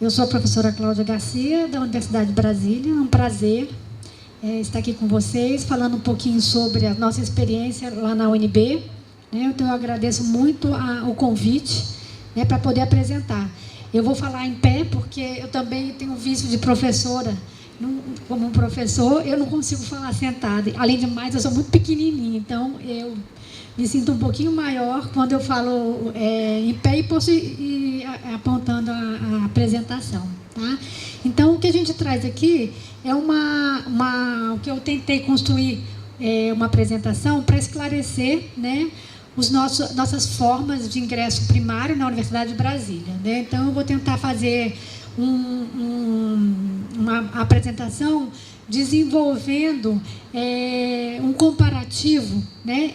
Eu sou a professora Cláudia Garcia, da Universidade de Brasília. É um prazer estar aqui com vocês, falando um pouquinho sobre a nossa experiência lá na UNB. Então, eu agradeço muito o convite para poder apresentar. Eu vou falar em pé, porque eu também tenho um vício de professora. Como um professor, eu não consigo falar sentada. Além de mais, eu sou muito pequenininha, então eu me sinto um pouquinho maior quando eu falo em pé e posso ir apontando a apresentação. Tá? Então, o que a gente traz aqui é o que eu tentei construir uma apresentação para esclarecer, nossas formas de ingresso primário na Universidade de Brasília. Então, eu vou tentar fazer uma apresentação desenvolvendo um comparativo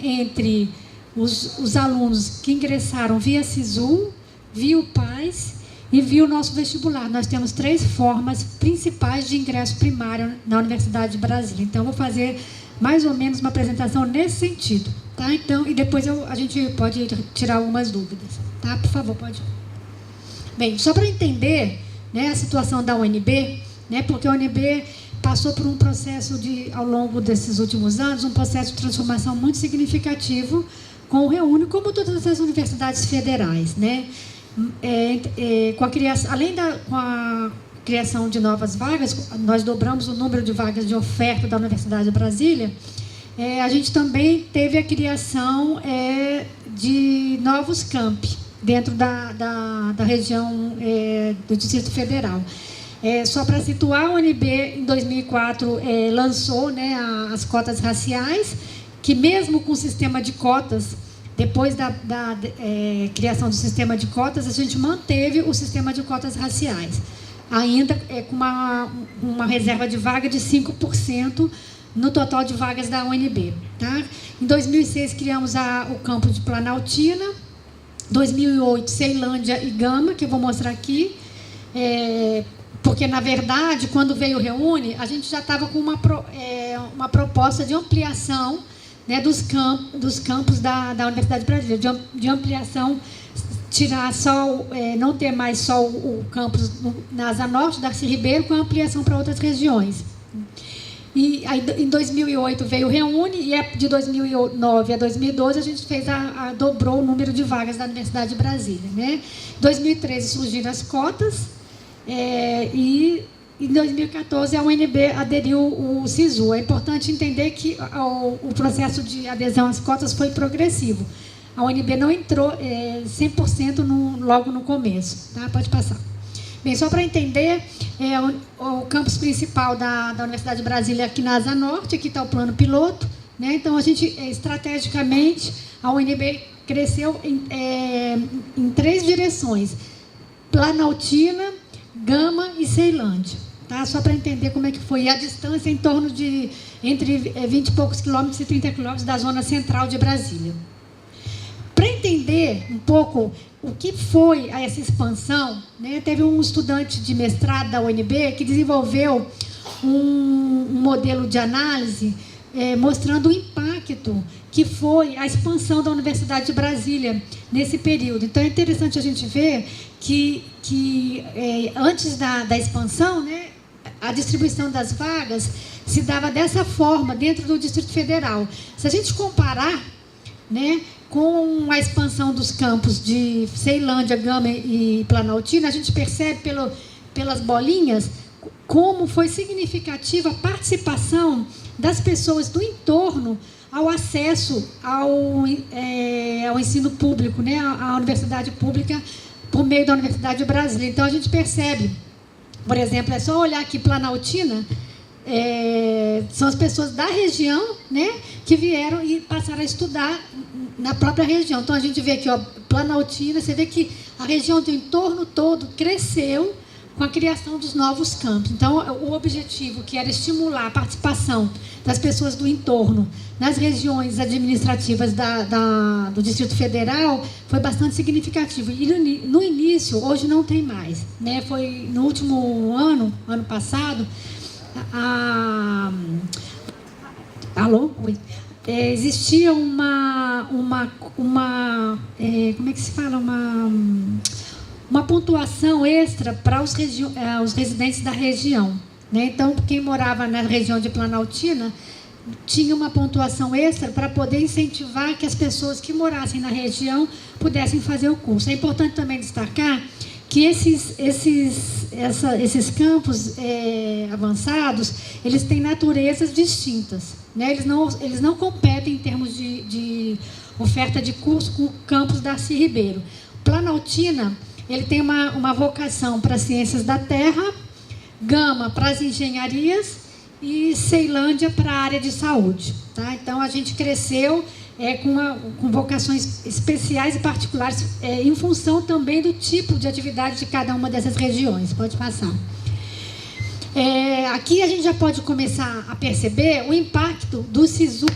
entre os alunos que ingressaram via SISU, via o PAS e via o nosso vestibular. Nós temos 3 formas principais de ingresso primário na Universidade de Brasília. Então, eu vou fazer mais ou menos uma apresentação nesse sentido. Tá? Então, e depois a gente pode tirar algumas dúvidas. Tá? Por favor, pode. Bem, só para entender a situação da UNB, porque a UNB passou por um processo ao longo desses últimos anos, um processo de transformação muito significativo com o REUNE, como todas as universidades federais. Com a criação, com a criação de novas vagas, nós dobramos o número de vagas de oferta da Universidade de Brasília. A gente também teve a criação de novos campi dentro da região do Distrito Federal. Só para situar, a UNB, em 2004, lançou as cotas raciais, que mesmo com o sistema de cotas, depois da criação do sistema de cotas, a gente manteve o sistema de cotas raciais, ainda com uma reserva de vaga de 5% no total de vagas da UNB. Tá? Em 2006, criamos o campus de Planaltina. 2008, Ceilândia e Gama, que eu vou mostrar aqui. Porque, na verdade, quando veio o REUNE, a gente já estava com uma proposta de ampliação dos campos da Universidade de Brasília, de ampliação, tirar não ter mais só o campus na Asa Norte, Darcy Ribeiro, com ampliação para outras regiões. E aí, em 2008 veio o REUNE, e de 2009 a 2012 a gente dobrou o número de vagas da Universidade de Brasília. Em 2013 surgiram as cotas, e em 2014 a UNB aderiu o SISU. É importante entender que o processo de adesão às cotas foi progressivo. A UNB não entrou 100% logo no começo. Tá? Pode passar. Bem, só para entender, o campus principal da Universidade de Brasília aqui na Asa Norte, aqui está o plano piloto. Então, a gente, estrategicamente, a UNB cresceu em 3 direções: Planaltina, Gama e Ceilândia. Tá? Só para entender como é que foi a distância, em torno de entre 20 e poucos quilômetros e 30 quilômetros da zona central de Brasília. Para entender um pouco o que foi essa expansão, teve um estudante de mestrado da UNB que desenvolveu um modelo de análise mostrando o impacto que foi a expansão da Universidade de Brasília nesse período. Então, é interessante a gente ver que antes da expansão, a distribuição das vagas se dava dessa forma dentro do Distrito Federal. Se a gente comparar, com a expansão dos campos de Ceilândia, Gama e Planaltina, a gente percebe pelas bolinhas como foi significativa a participação das pessoas do entorno ao acesso ao ensino público, à universidade pública, por meio da Universidade de Brasília. Então, a gente percebe, por exemplo, é só olhar aqui Planaltina, são as pessoas da região, que vieram e passaram a estudar na própria região. Então, a gente vê aqui, Planaltina, você vê que a região do entorno todo cresceu com a criação dos novos campos. Então, o objetivo, que era estimular a participação das pessoas do entorno nas regiões administrativas do Distrito Federal, foi bastante significativo. E no início, hoje não tem mais. Foi no último ano passado, Alô? Oi. Existia como é que se fala? uma pontuação extra para os residentes da região, né? Então, quem morava na região de Planaltina tinha uma pontuação extra para poder incentivar que as pessoas que morassem na região pudessem fazer o curso. É importante também destacar que esses campos avançados, eles têm naturezas distintas, né? Eles não competem em termos de oferta de curso com o campus Darcy Ribeiro. Planaltina, ele tem uma vocação para ciências da terra, Gama para as engenharias e Ceilândia para a área de saúde, tá? Então, a gente cresceu com vocações especiais e particulares, em função também do tipo de atividade de cada uma dessas regiões. Pode passar. Aqui a gente já pode começar a perceber o impacto do SISU,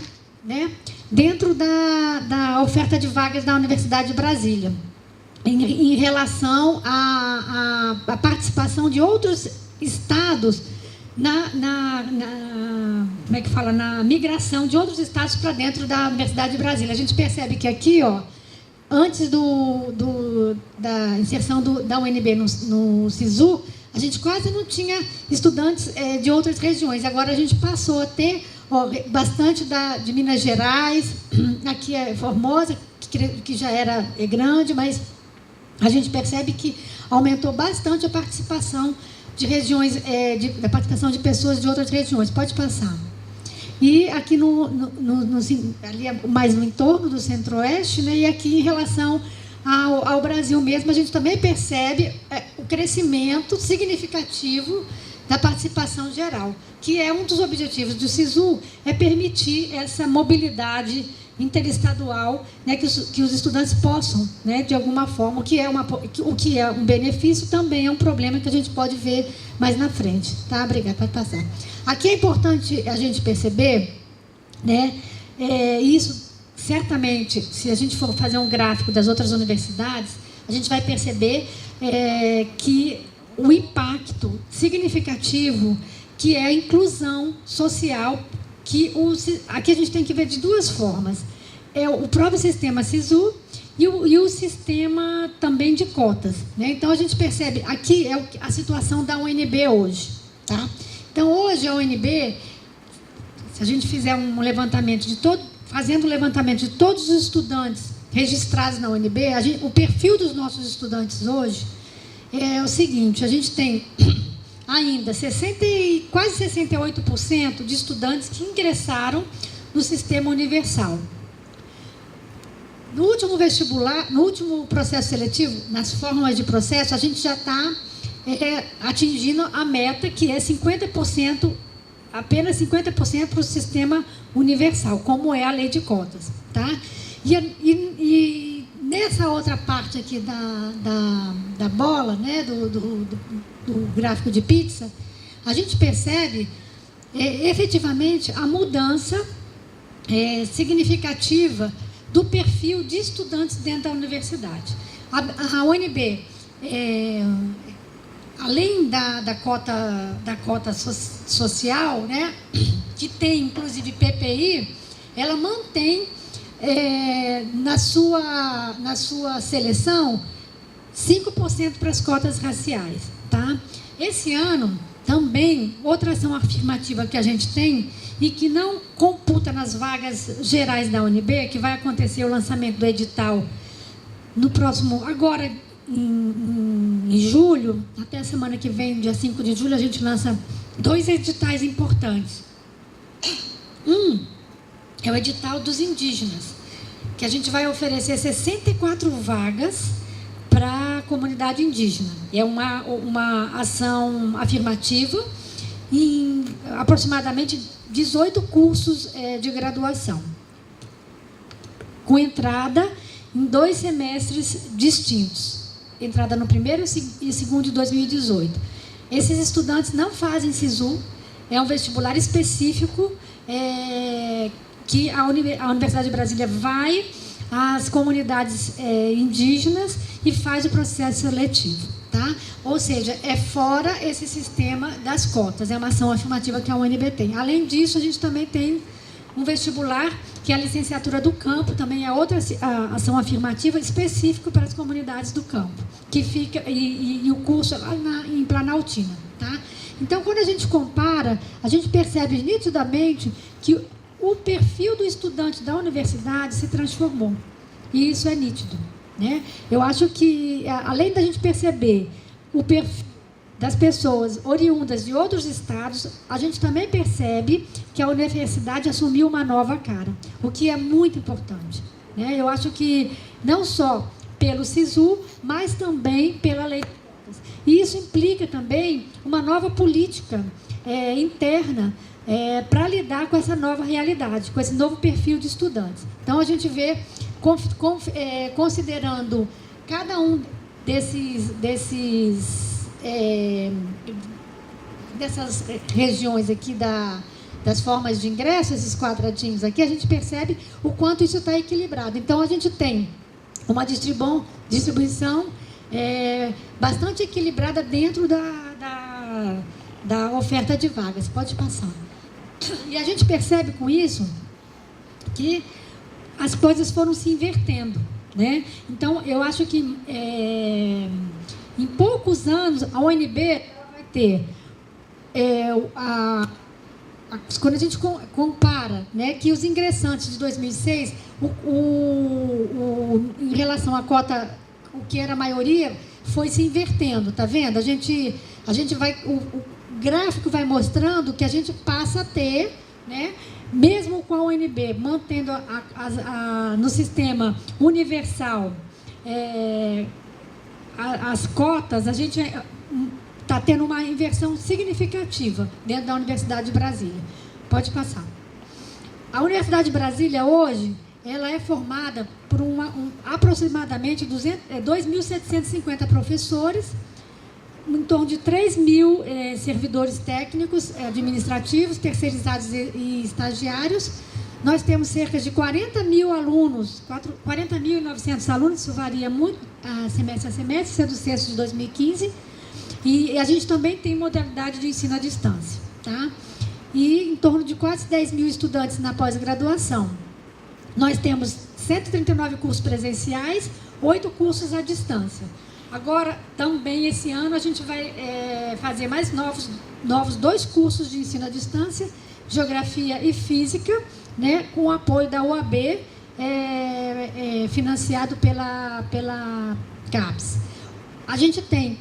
né, dentro da oferta de vagas da Universidade de Brasília, em relação à participação de outros estados na migração de outros estados para dentro da Universidade de Brasília. A gente percebe que aqui, antes da inserção da UNB no SISU, a gente quase não tinha estudantes de outras regiões. Agora a gente passou a ter bastante de Minas Gerais, aqui é Formosa, que já era grande, mas a gente percebe que aumentou bastante a participação de regiões, da participação de pessoas de outras regiões. Pode passar. E aqui ali mais no entorno do Centro-Oeste, né, e aqui em relação ao Brasil mesmo, a gente também percebe o crescimento significativo da participação geral, que é um dos objetivos do SISU, permitir essa mobilidade interestadual, né, que os estudantes possam, né, de alguma forma, o que é um benefício, também é um problema que a gente pode ver mais na frente. Tá? Obrigada, pode passar. Aqui é importante a gente perceber, né, isso certamente, se a gente for fazer um gráfico das outras universidades, a gente vai perceber que o impacto significativo que é a inclusão social, aqui a gente tem que ver de duas formas. O próprio sistema SISU e o sistema também de cotas, né? Então, a gente percebe, aqui a situação da UNB hoje. Tá? Então, hoje a UNB, se a gente fizer um levantamento fazendo o levantamento de todos os estudantes registrados na UNB, o perfil dos nossos estudantes hoje é o seguinte: a gente tem ainda quase 68% de estudantes que ingressaram no sistema universal. No último vestibular, no último processo seletivo, nas fórmulas de processo, a gente já está atingindo a meta, que é 50%, apenas 50% para o sistema universal, como é a lei de cotas. Tá? E nessa outra parte aqui da bola, né, do gráfico de pizza, a gente percebe efetivamente a mudança significativa do perfil de estudantes dentro da universidade. A UNB, além da cota social, né, que tem inclusive PPI, ela mantém na sua seleção 5% para as cotas raciais. Tá? Esse ano, também, outra ação afirmativa que a gente tem e que não computa nas vagas gerais da UNB, que vai acontecer o lançamento do edital no próximo, agora em julho, até a semana que vem, dia 5 de julho, a gente lança 2 editais importantes. É o edital dos indígenas, que a gente vai oferecer 64 vagas para a comunidade indígena. É uma ação afirmativa em aproximadamente 18 cursos de graduação, com entrada em 2 semestres distintos. Entrada no primeiro e segundo de 2018. Esses estudantes não fazem SISU, é um vestibular específico que a Universidade de Brasília vai às comunidades indígenas e faz o processo seletivo. Tá? Ou seja, é fora esse sistema das cotas, é uma ação afirmativa que a UNB tem. Além disso, a gente também tem um vestibular, que é a licenciatura do campo, também é outra ação afirmativa específica para as comunidades do campo, que fica, e o curso é lá em Planaltina. Tá? Então, quando a gente compara, a gente percebe nitidamente que o perfil do estudante da universidade se transformou. E isso é nítido. Né? Eu acho que, além da gente perceber o perfil das pessoas oriundas de outros estados, a gente também percebe que a universidade assumiu uma nova cara, o que é muito importante. Né? Eu acho que não só pelo SISU, mas também pela lei. E isso implica também uma nova política interna para lidar com essa nova realidade, com esse novo perfil de estudantes. Então, a gente vê, considerando cada um dessas regiões aqui das formas de ingresso, esses quadradinhos aqui, a gente percebe o quanto isso está equilibrado. Então, a gente tem uma distribuição bastante equilibrada dentro da oferta de vagas. Pode passar. E a gente percebe com isso que as coisas foram se invertendo. Né? Então, eu acho que em poucos anos a UNB vai ter, quando a gente compara, né, que os ingressantes de 2006, em relação à cota, o que era a maioria, foi se invertendo, tá vendo? A gente vai, o gráfico vai mostrando que a gente passa a ter, né, mesmo com a UNB mantendo no sistema universal as cotas, a gente está tendo uma inversão significativa dentro da Universidade de Brasília. Pode passar. A Universidade de Brasília, hoje, ela é formada por aproximadamente 2.750 professores, em torno de 3.000 servidores técnicos, administrativos, terceirizados e estagiários. Nós temos cerca de 40.000 alunos, 40.900 alunos, isso varia muito semestre a semestre, isso é do censo de 2015. E a gente também tem modalidade de ensino à distância. Tá? E em torno de quase 10.000 estudantes na pós-graduação. Nós temos 139 cursos presenciais, 8 cursos à distância. Agora, também esse ano, a gente vai fazer mais novos 2 cursos de ensino à distância, Geografia e Física, né, com o apoio da UAB, financiado pela CAPES. A gente tem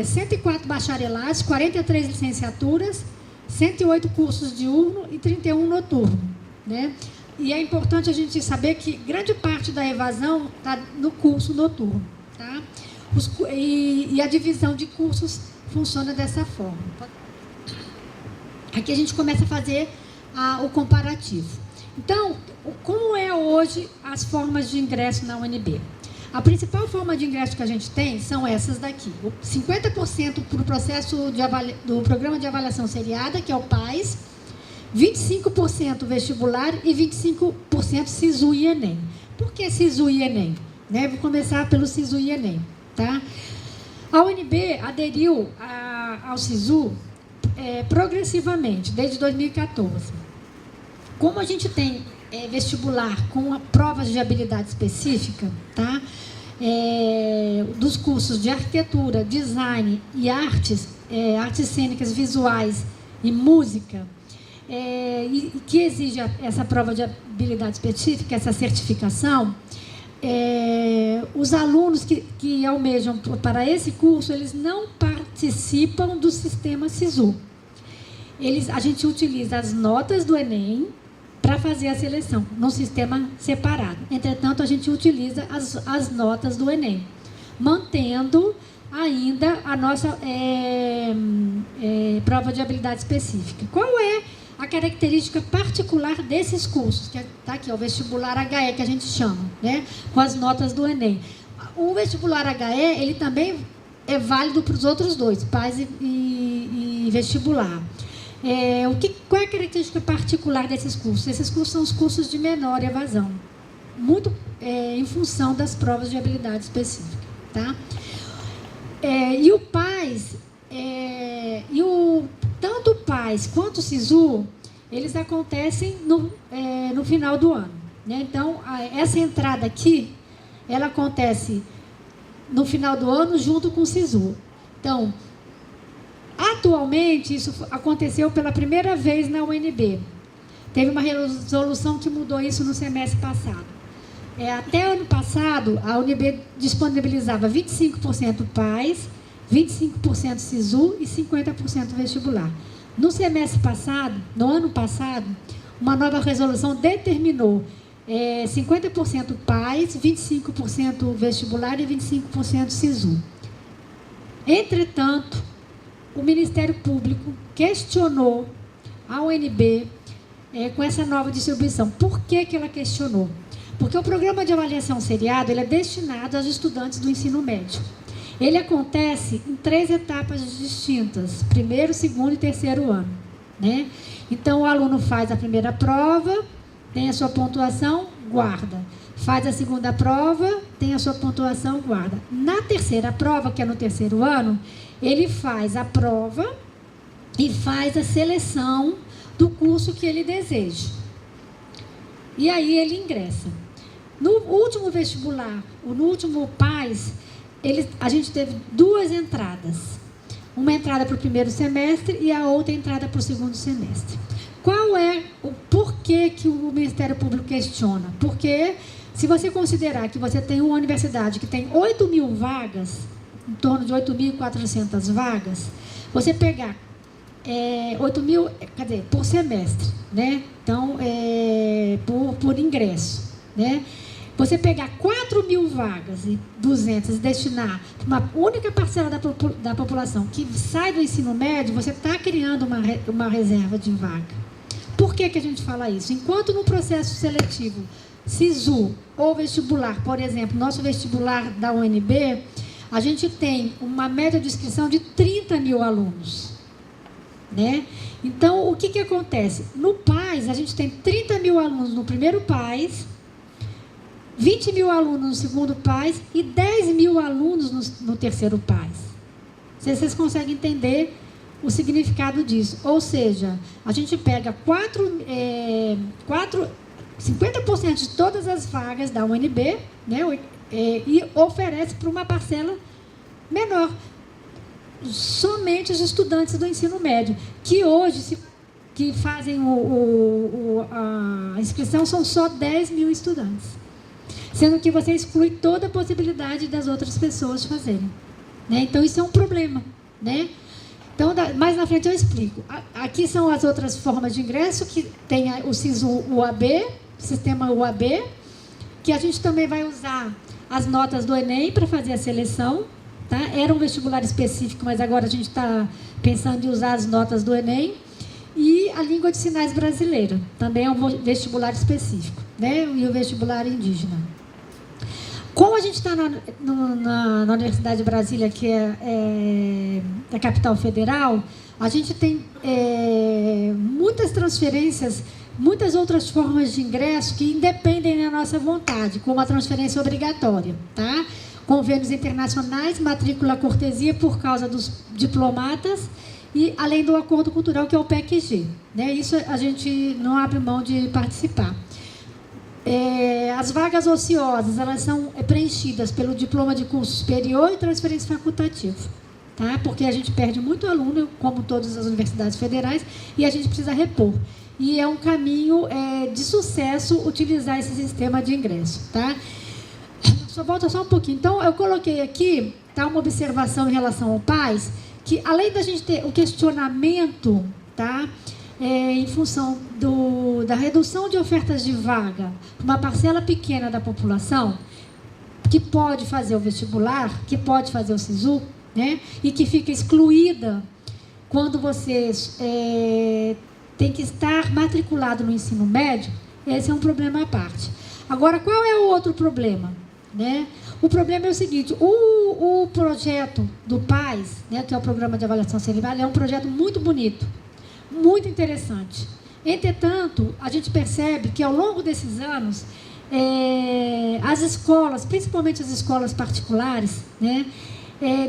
104 bacharelados, 43 licenciaturas, 108 cursos diurno e 31 noturno. Né? E é importante a gente saber que grande parte da evasão está no curso noturno. Tá? E a divisão de cursos funciona dessa forma. Aqui a gente começa a fazer o comparativo. Então, como é hoje as formas de ingresso na UNB? A principal forma de ingresso que a gente tem são essas daqui. 50% para o processo do Programa de Avaliação Seriada, que é o PAS, 25% vestibular e 25% SISU e ENEM. Por que SISU e ENEM? Né? Vou começar pelo SISU e ENEM. Tá? A UNB aderiu ao SISU progressivamente, desde 2014. Como a gente tem vestibular com provas de habilidade específica, tá? Dos cursos de arquitetura, design e artes cênicas, visuais e música, que exige essa prova de habilidade específica, essa certificação, os alunos que almejam para esse curso, eles não participam do sistema SISU. A gente utiliza as notas do ENEM para fazer a seleção, num sistema separado. Entretanto, a gente utiliza as notas do ENEM, mantendo ainda a nossa prova de habilidade específica. Qual é a característica particular desses cursos? Que está aqui, o vestibular HE, que a gente chama, né, com as notas do ENEM. O vestibular HE, ele também é válido para os outros dois, PAS e vestibular. Qual é a característica particular desses cursos? Esses cursos são os cursos de menor evasão, muito em função das provas de habilidade específica. Tá? E o PAS, tanto o PAS quanto o SISU, eles acontecem no final do ano, né? Então, essa entrada aqui, ela acontece no final do ano junto com o SISU. Então, atualmente, isso aconteceu pela primeira vez na UNB. Teve uma resolução que mudou isso no semestre passado. Até ano passado, a UNB disponibilizava 25% PAS, 25% SISU e 50% vestibular. No semestre passado, no ano passado, uma nova resolução determinou 50% PAS, 25% vestibular e 25% SISU. Entretanto, o Ministério Público questionou a UNB com essa nova distribuição. Por que ela questionou? Porque o programa de avaliação seriado ele é destinado aos estudantes do ensino médio. Ele acontece em 3 etapas distintas, primeiro, segundo e terceiro ano, né? Então, o aluno faz a primeira prova, tem a sua pontuação, guarda. Faz a segunda prova, tem a sua pontuação, guarda. Na terceira prova, que é no terceiro ano, ele faz a prova e faz a seleção do curso que ele deseja. E aí ele ingressa. No último vestibular, ou no último PAS, a gente teve 2 entradas. Uma entrada para o primeiro semestre e a outra entrada para o segundo semestre. Qual é o porquê que o Ministério Público questiona? Porque se você considerar que você tem uma universidade que tem 8.000 vagas, em torno de 8.400 vagas, você pegar 8.000, quer dizer, por semestre, né? Então, por ingresso, né? Você pegar 4.000 vagas e 200 e destinar para uma única parcela da população que sai do ensino médio, você está criando uma reserva de vaga. Por que a gente fala isso? Enquanto no processo seletivo SISU ou vestibular, por exemplo, nosso vestibular da UNB, a gente tem uma média de inscrição de 30.000 alunos, né? Então, o que acontece? No PAS, a gente tem 30.000 alunos no primeiro PAS, 20.000 alunos no segundo PAS e 10.000 alunos no terceiro PAS. Vocês conseguem entender o significado disso? Ou seja, a gente pega 50% de todas as vagas da UNB, né, e oferece para uma parcela menor. Somente os estudantes do ensino médio, que hoje que fazem a inscrição são só 10.000 estudantes. Sendo que você exclui toda a possibilidade das outras pessoas fazerem, né? Então, isso é um problema, né? Então, mais na frente eu explico. Aqui são as outras formas de ingresso, que tem o SISU-UAB, sistema UAB, que a gente também vai usar as notas do Enem para fazer a seleção, tá? Era um vestibular específico, mas agora a gente está pensando em usar as notas do Enem. E a língua de sinais brasileira, também é um vestibular específico, né? E o vestibular indígena. Como a gente está na Universidade de Brasília, que é a capital federal, a gente tem muitas transferências, muitas outras formas de ingresso que independem da nossa vontade, como a transferência obrigatória, tá? Convênios internacionais, matrícula cortesia por causa dos diplomatas e além do acordo cultural, que é o PEC-G, né? Isso a gente não abre mão de participar. As vagas ociosas, elas são preenchidas pelo diploma de curso superior e transferência facultativa, tá? Porque a gente perde muito aluno, como todas as universidades federais, e a gente precisa repor. E é um caminho de sucesso utilizar esse sistema de ingresso, tá? Volta só um pouquinho. Então, eu coloquei aqui, tá, uma observação em relação ao PAS, que além da gente ter o questionamento, tá, em função da redução de ofertas de vaga, uma parcela pequena da população, que pode fazer o vestibular, que pode fazer o SISU, né, e que fica excluída quando você tem que estar matriculado no ensino médio, esse é um problema à parte. Agora, qual é o outro problema? Né? O problema é o seguinte, o projeto do PAS, né, que é o Programa de Avaliação Serial, é um projeto muito bonito, muito interessante. Entretanto, a gente percebe que ao longo desses anos, as escolas, principalmente as escolas particulares, né,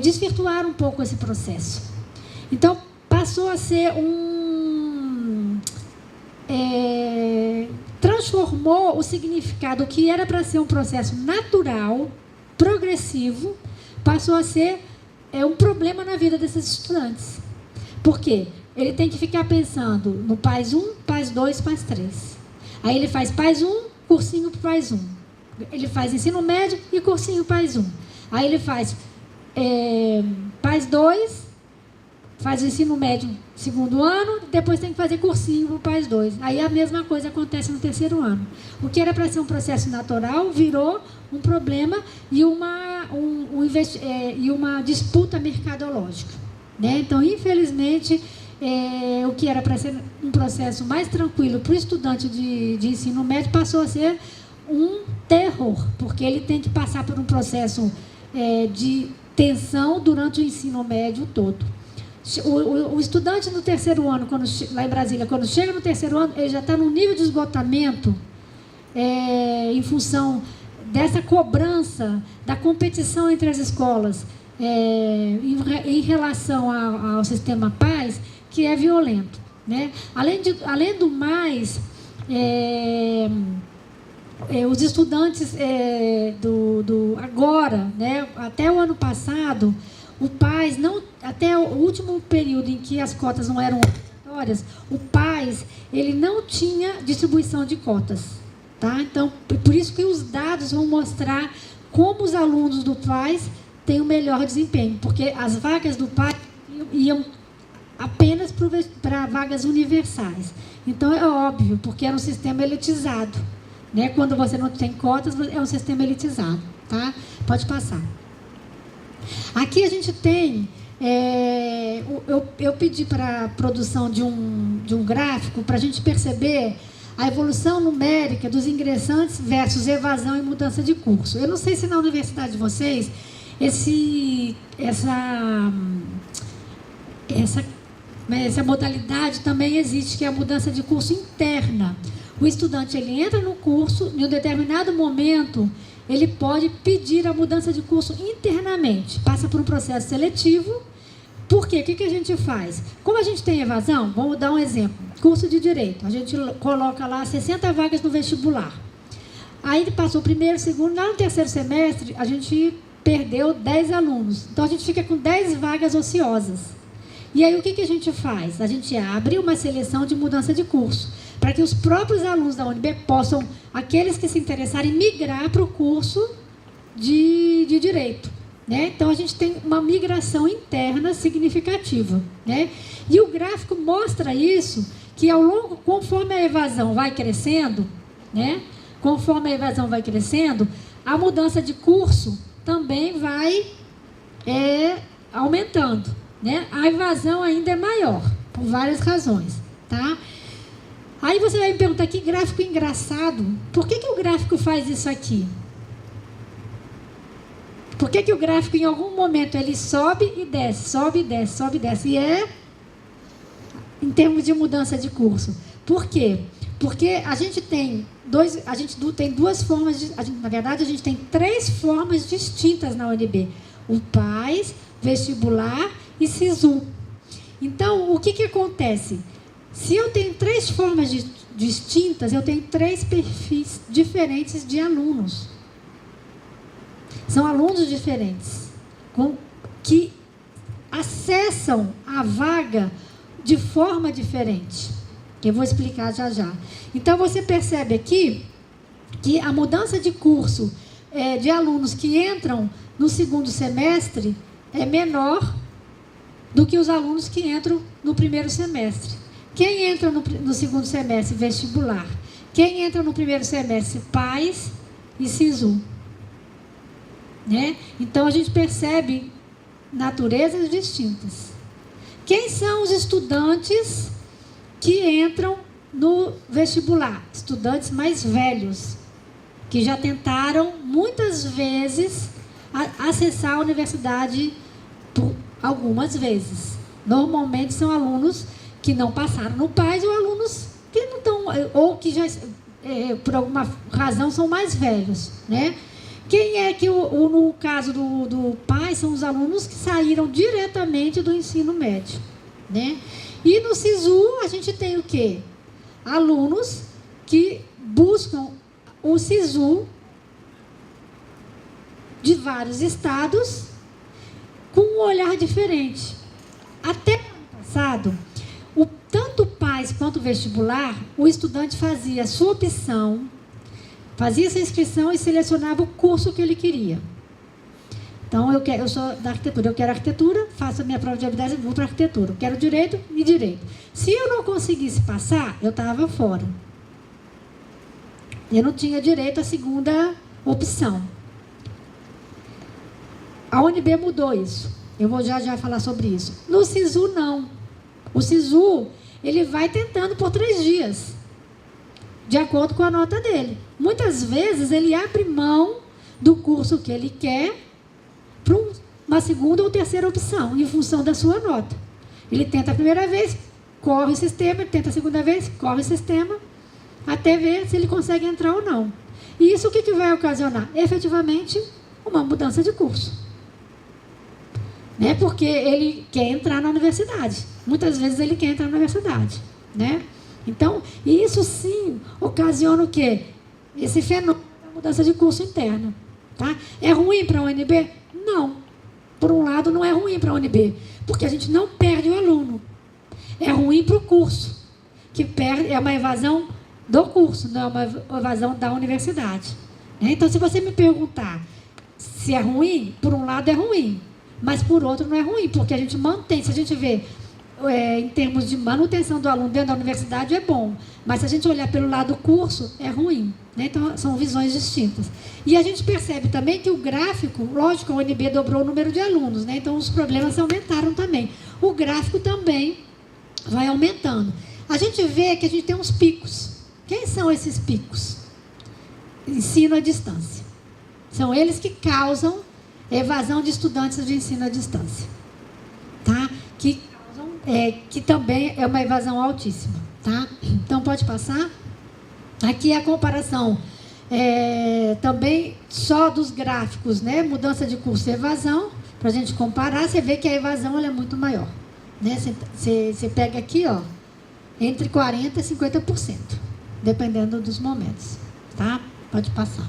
desvirtuaram um pouco esse processo. Então, passou a ser transformou o significado, que era para ser um processo natural, progressivo, passou a ser um problema na vida desses estudantes. Por quê? Ele tem que ficar pensando no PAS 1, PAS 2, PAS 3. Aí ele faz PAS 1, cursinho para PAS 1. Ele faz ensino médio e cursinho PAS 1. Aí ele faz PAS 2, faz o ensino médio segundo ano, depois tem que fazer cursinho para o PAS 2. Aí a mesma coisa acontece no terceiro ano. O que era para ser um processo natural virou um problema e uma disputa mercadológica, né? Então, infelizmente, o que era para ser um processo mais tranquilo para o estudante de ensino médio passou a ser um terror, porque ele tem que passar por um processo de tensão durante o ensino médio todo. O estudante no terceiro ano, lá em Brasília, quando chega no terceiro ano, ele já está num nível de esgotamento em função dessa cobrança, da competição entre as escolas em relação ao sistema PAS, que é violento, né? Além do mais, os estudantes agora, né, até o ano passado, o PAS, até o último período em que as cotas não eram obrigatórias, o PAS ele não tinha distribuição de cotas. Tá? Então, por isso que os dados vão mostrar como os alunos do PAS têm o melhor desempenho, porque as vagas do PAS iam apenas para vagas universais. Então, é óbvio, porque era um sistema elitizado, né? Quando você não tem cotas, é um sistema elitizado. Tá? Pode passar. Aqui a gente tem... eu pedi para a produção de um gráfico para a gente perceber a evolução numérica dos ingressantes versus evasão e mudança de curso. Eu não sei se na universidade de vocês essa modalidade também existe, que é a mudança de curso interna. O estudante ele entra no curso, em um determinado momento, ele pode pedir a mudança de curso internamente. Passa por um processo seletivo. Por quê? O que a gente faz? Como a gente tem evasão, vamos dar um exemplo. Curso de Direito. A gente coloca lá 60 vagas no vestibular. Aí passou o primeiro, segundo, lá no terceiro semestre, a gente perdeu 10 alunos. Então, a gente fica com 10 vagas ociosas. E aí, o que a gente faz? A gente abre uma seleção de mudança de curso, para que os próprios alunos da UNB possam, aqueles que se interessarem, migrar para o curso de Direito. Né? Então, a gente tem uma migração interna significativa. Né? E o gráfico mostra isso, que ao longo, conforme a evasão vai crescendo, né? Conforme a evasão vai crescendo, a mudança de curso também vai aumentando. Né? A evasão ainda é maior, por várias razões. Tá? Aí você vai me perguntar, que gráfico engraçado. Por que o gráfico faz isso aqui? Por que o gráfico, em algum momento, ele sobe e desce, sobe e desce, sobe e desce? E em termos de mudança de curso. Por quê? Porque a gente tem duas formas, na verdade, a gente tem 3 formas distintas na UNB. O PAS, vestibular e SISU. Então, o que acontece? Se eu tenho 3 formas distintas, eu tenho 3 perfis diferentes de alunos. São alunos diferentes, que acessam a vaga de forma diferente, que eu vou explicar já já. Então, você percebe aqui que a mudança de curso de alunos que entram no segundo semestre é menor do que os alunos que entram no primeiro semestre. Quem entra no segundo semestre, vestibular? Quem entra no primeiro semestre, PAS e SISU? Né? Então, a gente percebe naturezas distintas. Quem são os estudantes que entram no vestibular? Estudantes mais velhos, que já tentaram muitas vezes acessar a universidade por algumas vezes. Normalmente são alunos que não passaram no PAS ou alunos que não estão, ou que já, por alguma razão, são mais velhos, né? Quem é que, no caso do PAS, são os alunos que saíram diretamente do ensino médio, né? E no SISU, a gente tem o quê? Alunos que buscam o SISU de vários estados com um olhar diferente. Até ano passado, tanto o PAS quanto o vestibular, o estudante fazia a sua opção, fazia essa inscrição e selecionava o curso que ele queria. Então, eu sou da arquitetura, eu quero arquitetura, faço a minha prova de habilidade e vou para arquitetura. Eu quero direito e direito. Se eu não conseguisse passar, eu estava fora. Eu não tinha direito à segunda opção. A UNB mudou isso. Eu vou já falar sobre isso. No SISU, não. O SISU, ele vai tentando por 3 dias, de acordo com a nota dele. Muitas vezes, ele abre mão do curso que ele quer para uma segunda ou terceira opção, em função da sua nota. Ele tenta a primeira vez, corre o sistema, ele tenta a segunda vez, corre o sistema, até ver se ele consegue entrar ou não. E isso o que vai ocasionar? Efetivamente, uma mudança de curso. Né? Porque ele quer entrar na universidade. Muitas vezes ele quer entrar na universidade. Né? Então, isso sim ocasiona o quê? Esse fenômeno da mudança de curso interno. Tá? É ruim para a UNB? Não. Por um lado, não é ruim para a UNB, porque a gente não perde o aluno. É ruim para o curso, que perde, é uma evasão do curso, não é uma evasão da universidade. Então, se você me perguntar se é ruim, por um lado é ruim, mas por outro não é ruim, porque a gente mantém, se a gente vê em termos de manutenção do aluno dentro da universidade, é bom, mas se a gente olhar pelo lado do curso, é ruim. Então, são visões distintas. E a gente percebe também que o gráfico, lógico, a UNB dobrou o número de alunos, então os problemas aumentaram também. O gráfico também vai aumentando. A gente vê que a gente tem uns picos. Quem são esses picos? Ensino à distância. São eles que causam evasão de estudantes de ensino à distância. Tá? Que também é uma evasão altíssima. Tá? Então, pode passar. Aqui é a comparação também só dos gráficos, né? Mudança de curso e evasão. Para a gente comparar, você vê que a evasão ela é muito maior. Né? Você pega aqui, ó, entre 40% e 50%, dependendo dos momentos. Tá? Pode passar.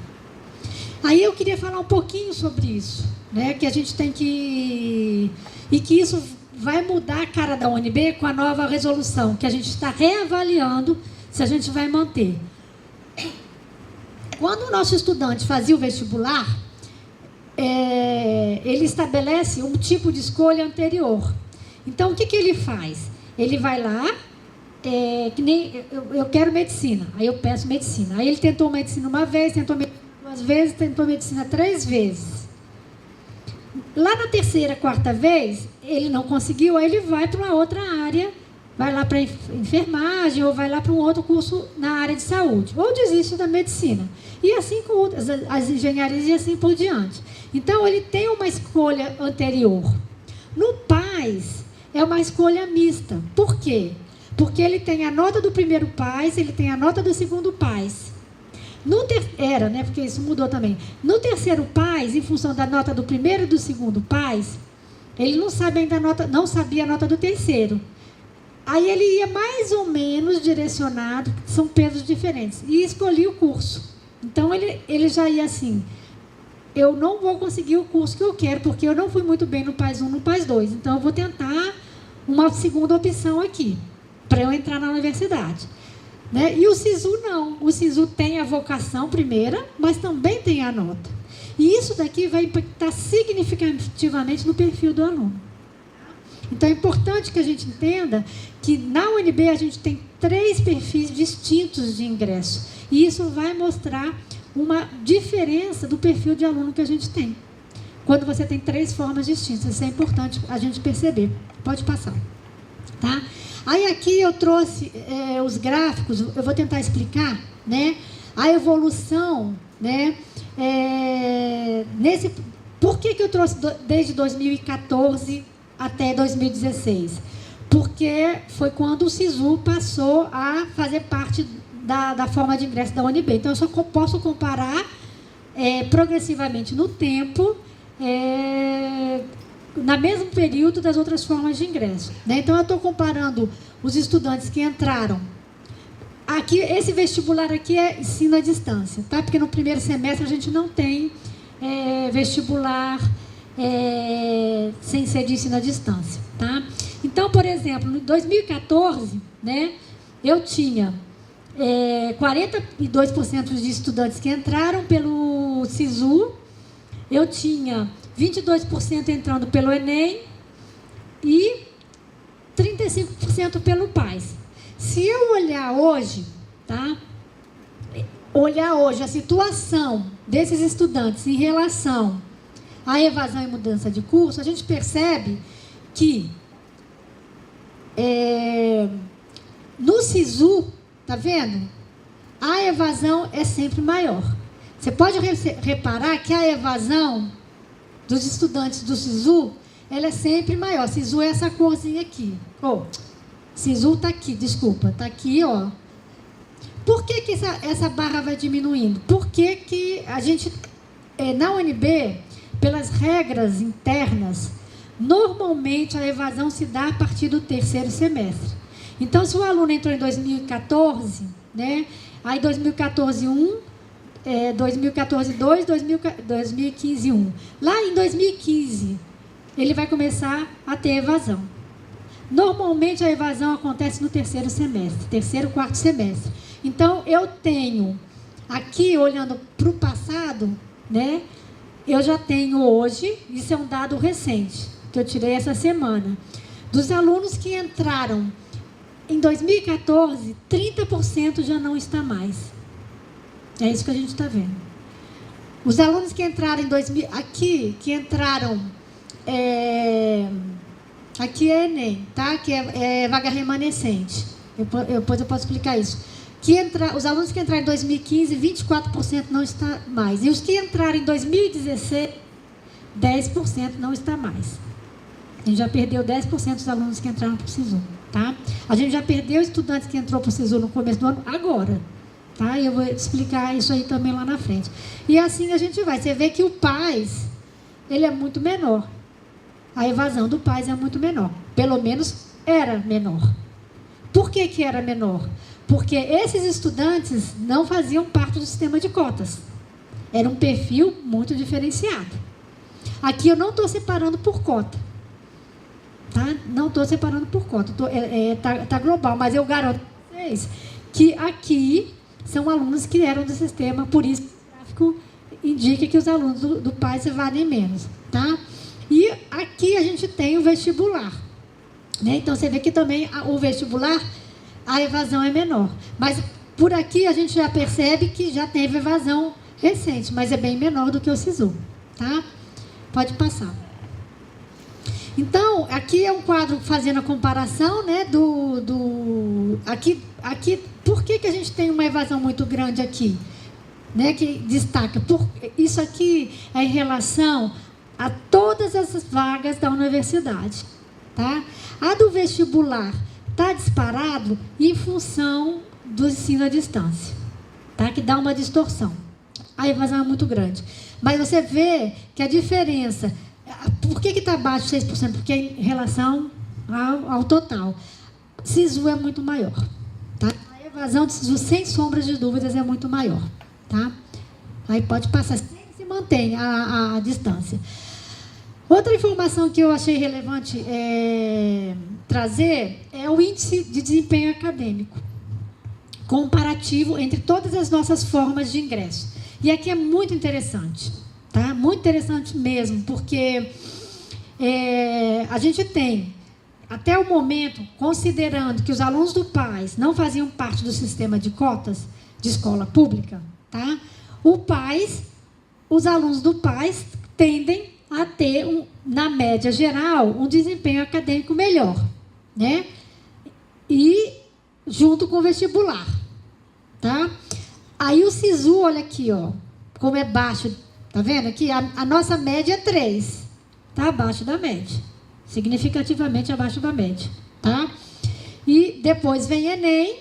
Aí eu queria falar um pouquinho sobre isso, né? Que a gente tem que... E que isso vai mudar a cara da UNB com a nova resolução, que a gente está reavaliando se a gente vai manter. Quando o nosso estudante fazia o vestibular, ele estabelece um tipo de escolha anterior. Então, o que ele faz? Ele vai lá, que nem eu quero medicina, aí eu peço medicina. Aí ele tentou medicina uma vez, tentou medicina 2 vezes, tentou medicina 3 vezes. Lá na terceira, 4ª vez, ele não conseguiu, aí ele vai para uma outra área, vai lá para enfermagem ou vai lá para um outro curso na área de saúde, ou desiste da medicina. E assim com outras, as engenharias e assim por diante. Então, ele tem uma escolha anterior. No PAS, é uma escolha mista. Por quê? Porque ele tem a nota do primeiro PAS, ele tem a nota do segundo PAS. Né? Porque isso mudou também. No terceiro PAS, em função da nota do primeiro e do segundo PAS, ele não sabe ainda não sabia a nota do terceiro. Aí ele ia mais ou menos direcionado, são pesos diferentes, e escolhia o curso. Então, ele já ia assim, eu não vou conseguir o curso que eu quero, porque eu não fui muito bem no PAS 1, no PAS 2. Então, eu vou tentar uma segunda opção aqui, para eu entrar na universidade. Né? E o SISU não. O SISU tem a vocação primeira, mas também tem a nota. E isso daqui vai impactar significativamente no perfil do aluno. Então, é importante que a gente entenda que na UNB a gente tem 3 perfis distintos de ingresso. E isso vai mostrar uma diferença do perfil de aluno que a gente tem. Quando você tem 3 formas distintas. Isso é importante a gente perceber. Pode passar. Tá? Aí aqui eu trouxe os gráficos, eu vou tentar explicar, né, a evolução, né, por que eu trouxe desde 2014 até 2016? Porque foi quando o SISU passou a fazer parte da forma de ingresso da UNB. Então, eu só posso comparar progressivamente no tempo, no mesmo período das outras formas de ingresso. Né? Então, eu estou comparando os estudantes que entraram aqui, esse vestibular aqui é ensino à distância, tá? Porque no primeiro semestre a gente não tem vestibular sem ser de ensino à distância, tá? Então, por exemplo, em 2014, né, eu tinha 42% de estudantes que entraram pelo SISU, eu tinha 22% entrando pelo Enem e 35% pelo PAS. Se eu olhar hoje, tá? Olhar hoje a situação desses estudantes em relação à evasão e mudança de curso, a gente percebe que no SISU, tá vendo? A evasão é sempre maior. Você pode reparar que a evasão dos estudantes do SISU, ela é sempre maior. SISU é essa corzinha aqui. SISU está aqui, desculpa, está aqui, ó. Por que essa barra vai diminuindo? Porque que a gente, na UNB, pelas regras internas, normalmente a evasão se dá a partir do terceiro semestre. Então, se o aluno entrou em 2014, né, aí 2014, 2014, 2, 2015, 1. Lá em 2015, ele vai começar a ter evasão. Normalmente, a evasão acontece no terceiro semestre, terceiro, quarto semestre. Então, eu tenho, aqui, olhando para o passado, né, eu já tenho hoje, isso é um dado recente, que eu tirei essa semana, dos alunos que entraram em 2014, 30% já não está mais. É isso que a gente está vendo. Os alunos que entraram em 2000, aqui, que entraram, aqui é Enem, tá? Que é vaga remanescente. Depois eu posso explicar isso. Os alunos que entraram em 2015, 24% não está mais. E os que entraram em 2016, 10% não está mais. A gente já perdeu 10% dos alunos que entraram para o SISU, tá? A gente já perdeu estudantes que entrou para o SISU no começo do ano, agora. Tá? Eu vou explicar isso aí também lá na frente. E assim a gente vai. Você vê que o PAS, ele é muito menor. A evasão do PAS é muito menor. Pelo menos era menor. Por que que era menor? Porque esses estudantes não faziam parte do sistema de cotas. Era um perfil muito diferenciado. Aqui eu não estou separando por cota. Tá? Não estou separando por cota. Tá global, mas eu garanto a vocês que aqui são alunos que eram do sistema, por isso o gráfico indica que os alunos do PAS valem menos, tá? E aqui a gente tem o vestibular, né? Então, você vê que também o vestibular, a evasão é menor. Mas, por aqui, a gente já percebe que já teve evasão recente, mas é bem menor do que o SISU, tá? Pode passar. Então, aqui é um quadro fazendo a comparação, né, aqui, por que a gente tem uma evasão muito grande aqui? Né, que destaca, isso aqui é em relação a todas as vagas da universidade, tá? A do vestibular está disparado em função do ensino à distância, tá? Que dá uma distorção. A evasão é muito grande. Mas você vê que a diferença... Por que está abaixo de 6%? Porque é em relação ao total. SISU é muito maior. Tá? A evasão de SISU, sem sombra de dúvidas, é muito maior. Tá? Aí pode passar, se mantém a distância. Outra informação que eu achei relevante trazer é o índice de desempenho acadêmico, comparativo entre todas as nossas formas de ingresso. E aqui é muito interessante. Tá? Muito interessante mesmo, porque a gente tem, até o momento, considerando que os alunos do PAS não faziam parte do sistema de cotas de escola pública, tá? Os alunos do PAS tendem a ter, na média geral, um desempenho acadêmico melhor, né? E junto com o vestibular, tá? Aí o SISU, olha aqui, ó, como é baixo. Está vendo aqui? A nossa média é 3. Está abaixo da média. Significativamente abaixo da média. Tá? E depois vem Enem.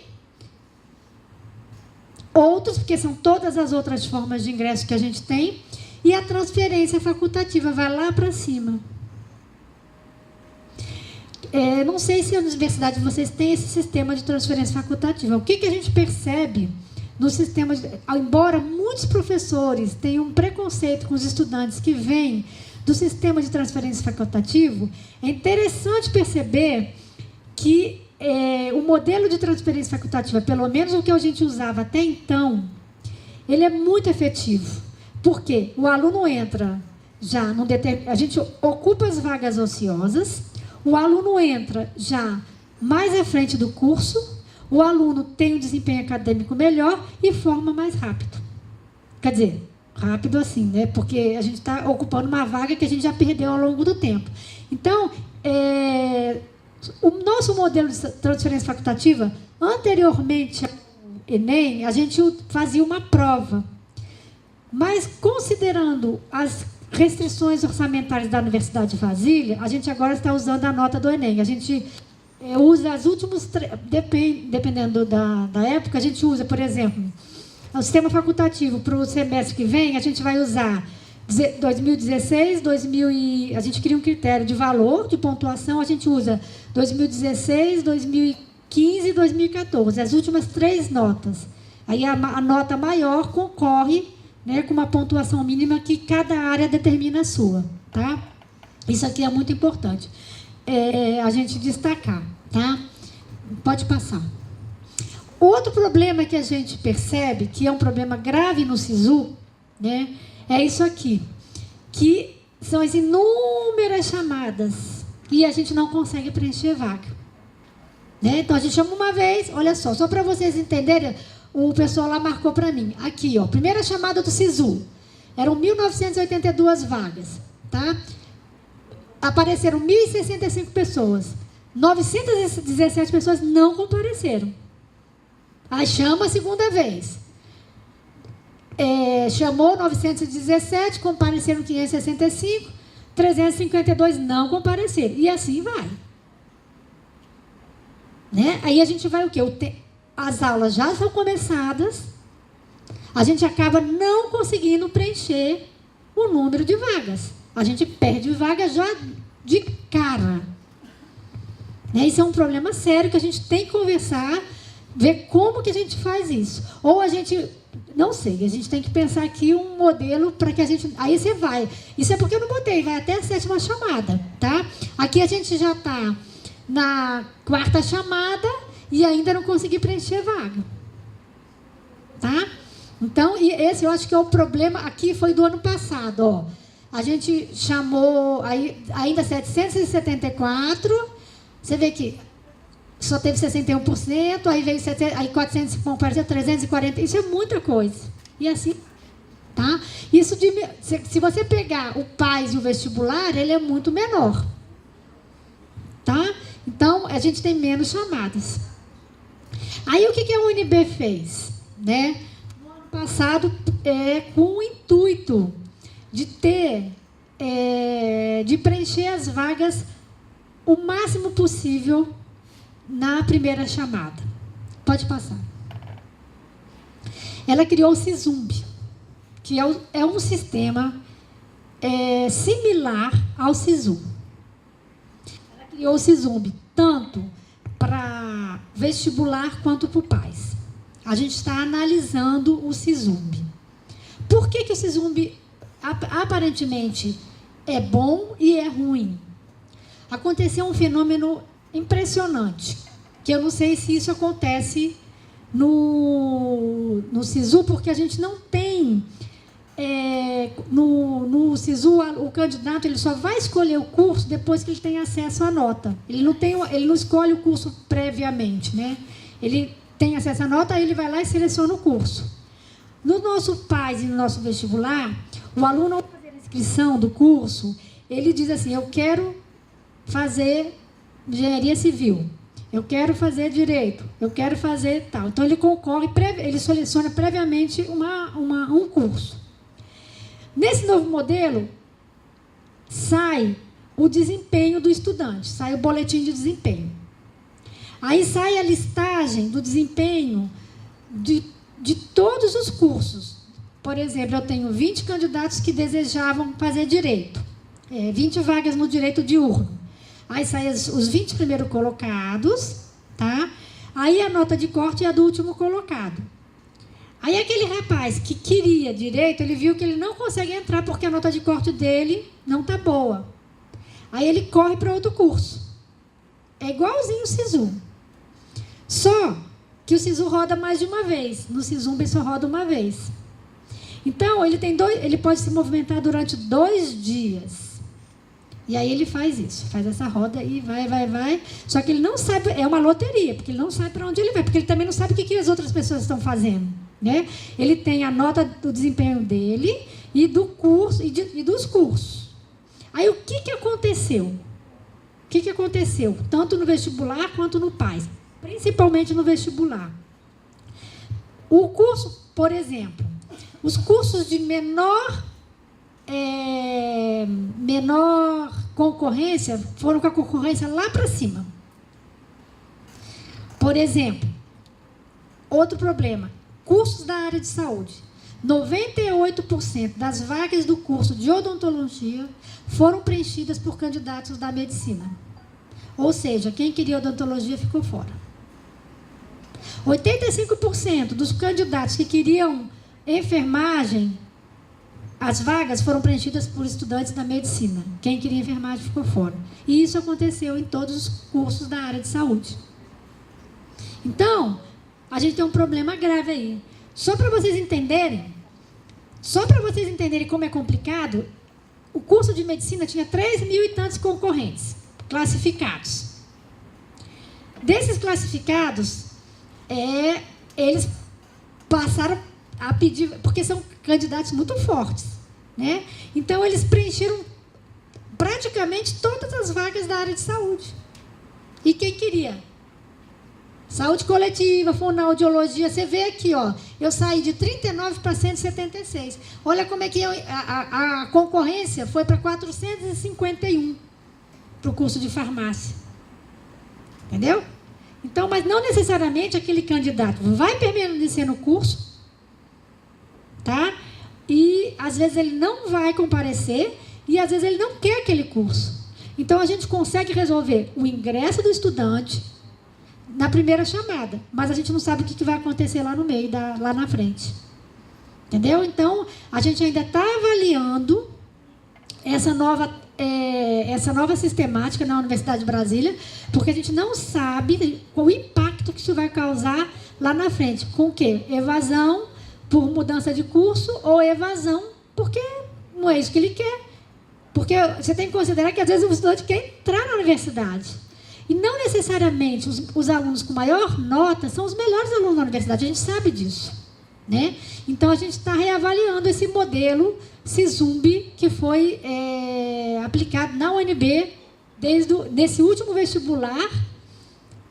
Outros, porque são todas as outras formas de ingresso que a gente tem. E a transferência facultativa vai lá para cima. Não sei se a universidade de vocês tem esse sistema de transferência facultativa. O que a gente percebe no sistema, embora muitos professores tenham um preconceito com os estudantes que vêm do sistema de transferência facultativo, é interessante perceber que o modelo de transferência facultativa, pelo menos o que a gente usava até então, ele é muito efetivo. Por quê? O aluno entra já, a gente ocupa as vagas ociosas, o aluno entra já mais à frente do curso, o aluno tem um desempenho acadêmico melhor e forma mais rápido. Quer dizer, rápido assim, né? Porque a gente está ocupando uma vaga que a gente já perdeu ao longo do tempo. Então, o nosso modelo de transferência facultativa, anteriormente ao Enem, a gente fazia uma prova. Mas, considerando as restrições orçamentárias da Universidade de Brasília, a gente agora está usando a nota do Enem. A gente usa as últimas, dependendo da época, a gente usa, por exemplo, o sistema facultativo para o semestre que vem, a gente vai usar 2016, a gente cria um critério de valor, de pontuação, a gente usa 2016, 2015 e 2014, as últimas 3 notas. Aí a nota maior concorre, né, com uma pontuação mínima que cada área determina a sua. Tá? Isso aqui é muito importante a gente destacar. Tá? Pode passar. Outro problema que a gente percebe, que é um problema grave no SISU, né, é isso aqui, que são as inúmeras chamadas e a gente não consegue preencher vaga. Né? Então, a gente chama uma vez, olha só para vocês entenderem, o pessoal lá marcou para mim, aqui, ó, primeira chamada do SISU, eram 1.982 vagas, tá? Apareceram 1.065 pessoas, 917 pessoas não compareceram. Aí chama a segunda vez. Chamou 917, compareceram 565, 352 não compareceram. E assim vai. Né? Aí a gente vai o quê? As aulas já são começadas, a gente acaba não conseguindo preencher o número de vagas. A gente perde vaga já de cara. Né? Isso é um problema sério que a gente tem que conversar, ver como que a gente faz isso. Ou a gente, não sei, a gente tem que pensar aqui um modelo para que a gente... Aí você vai. Isso é porque eu não botei, vai até a 7ª chamada, tá? Aqui a gente já está na 4ª chamada e ainda não consegui preencher vaga. Tá? Então, e esse eu acho que é o problema, aqui foi do ano passado, ó. A gente chamou ainda 774, você vê que só teve 61%, aí veio 400, compareceu 340, isso é muita coisa. E assim, tá? Isso se você pegar o PAS e o vestibular, ele é muito menor. Tá? Então, a gente tem menos chamadas. Aí, o que a UNB fez? Né? No ano passado, com o intuito de de preencher as vagas o máximo possível na primeira chamada. Pode passar. Ela criou o SISUMB, que é um sistema similar ao SISU. Ela criou o SISUMB tanto para vestibular quanto para o PAS. A gente está analisando o SISUMB. Por que o SISUMB aparentemente é bom e é ruim? Aconteceu um fenômeno impressionante, que eu não sei se isso acontece no SISU, porque a gente não tem... no SISU, o candidato ele só vai escolher o curso depois que ele tem acesso à nota. Ele não escolhe o curso previamente, né? Ele tem acesso à nota, aí ele vai lá e seleciona o curso. No nosso PAS e no nosso vestibular, o aluno, ao fazer a inscrição do curso, ele diz assim, eu quero fazer engenharia civil, eu quero fazer direito, eu quero fazer tal. Então, ele concorre, ele seleciona previamente um curso. Nesse novo modelo, sai o desempenho do estudante, sai o boletim de desempenho. Aí sai a listagem do desempenho de todos os cursos. Por exemplo, eu tenho 20 candidatos que desejavam fazer direito, 20 vagas no direito diurno. Aí saem os 20 primeiros colocados, tá? Aí a nota de corte é a do último colocado. Aí aquele rapaz que queria direito, ele viu que ele não consegue entrar porque a nota de corte dele não tá boa. Aí ele corre para outro curso. É igualzinho o SISU. Só que o SISU roda mais de uma vez. No SISUMB ele só roda uma vez. Então, ele pode se movimentar durante 2 dias. E aí ele faz isso, faz essa roda e vai. Só que ele não sabe, é uma loteria, porque ele não sabe para onde ele vai, porque ele também não sabe o que as outras pessoas estão fazendo. Né? Ele tem a nota do desempenho dele e do curso e dos cursos. Aí o que aconteceu? O que aconteceu? Tanto no vestibular quanto no PAS. Principalmente no vestibular. O curso, por exemplo, os cursos de menor concorrência foram com a concorrência lá para cima. Por exemplo, outro problema, cursos da área de saúde. 98% das vagas do curso de odontologia foram preenchidas por candidatos da medicina. Ou seja, quem queria odontologia ficou fora. 85% dos candidatos que queriam enfermagem, as vagas foram preenchidas por estudantes da medicina. Quem queria enfermagem ficou fora. E isso aconteceu em todos os cursos da área de saúde. Então, a gente tem um problema grave aí. Só para vocês entenderem como é complicado, o curso de medicina tinha 3.000 e tantos concorrentes, classificados. Desses classificados, eles passaram a pedir, porque são candidatos muito fortes, né? Então, eles preencheram praticamente todas as vagas da área de saúde. E quem queria? Saúde coletiva, fonoaudiologia, você vê aqui, ó, eu saí de 39 para 176. Olha como é que a concorrência foi para 451 para o curso de farmácia. Entendeu? Então, mas não necessariamente aquele candidato vai permanecer no curso, tá? E às vezes ele não vai comparecer e às vezes ele não quer aquele curso. Então a gente consegue resolver o ingresso do estudante na primeira chamada, mas a gente não sabe o que vai acontecer lá no meio, lá na frente. Entendeu? Então, a gente ainda está avaliando essa nova sistemática na Universidade de Brasília, porque a gente não sabe o impacto que isso vai causar lá na frente. Com o quê? Evasão por mudança de curso ou evasão porque não é isso que ele quer. Porque você tem que considerar que, às vezes, o estudante quer entrar na universidade. E não necessariamente os alunos com maior nota são os melhores alunos da universidade, a gente sabe disso. Né? Então, a gente está reavaliando esse modelo SISUMB que foi aplicado na UNB nesse último vestibular,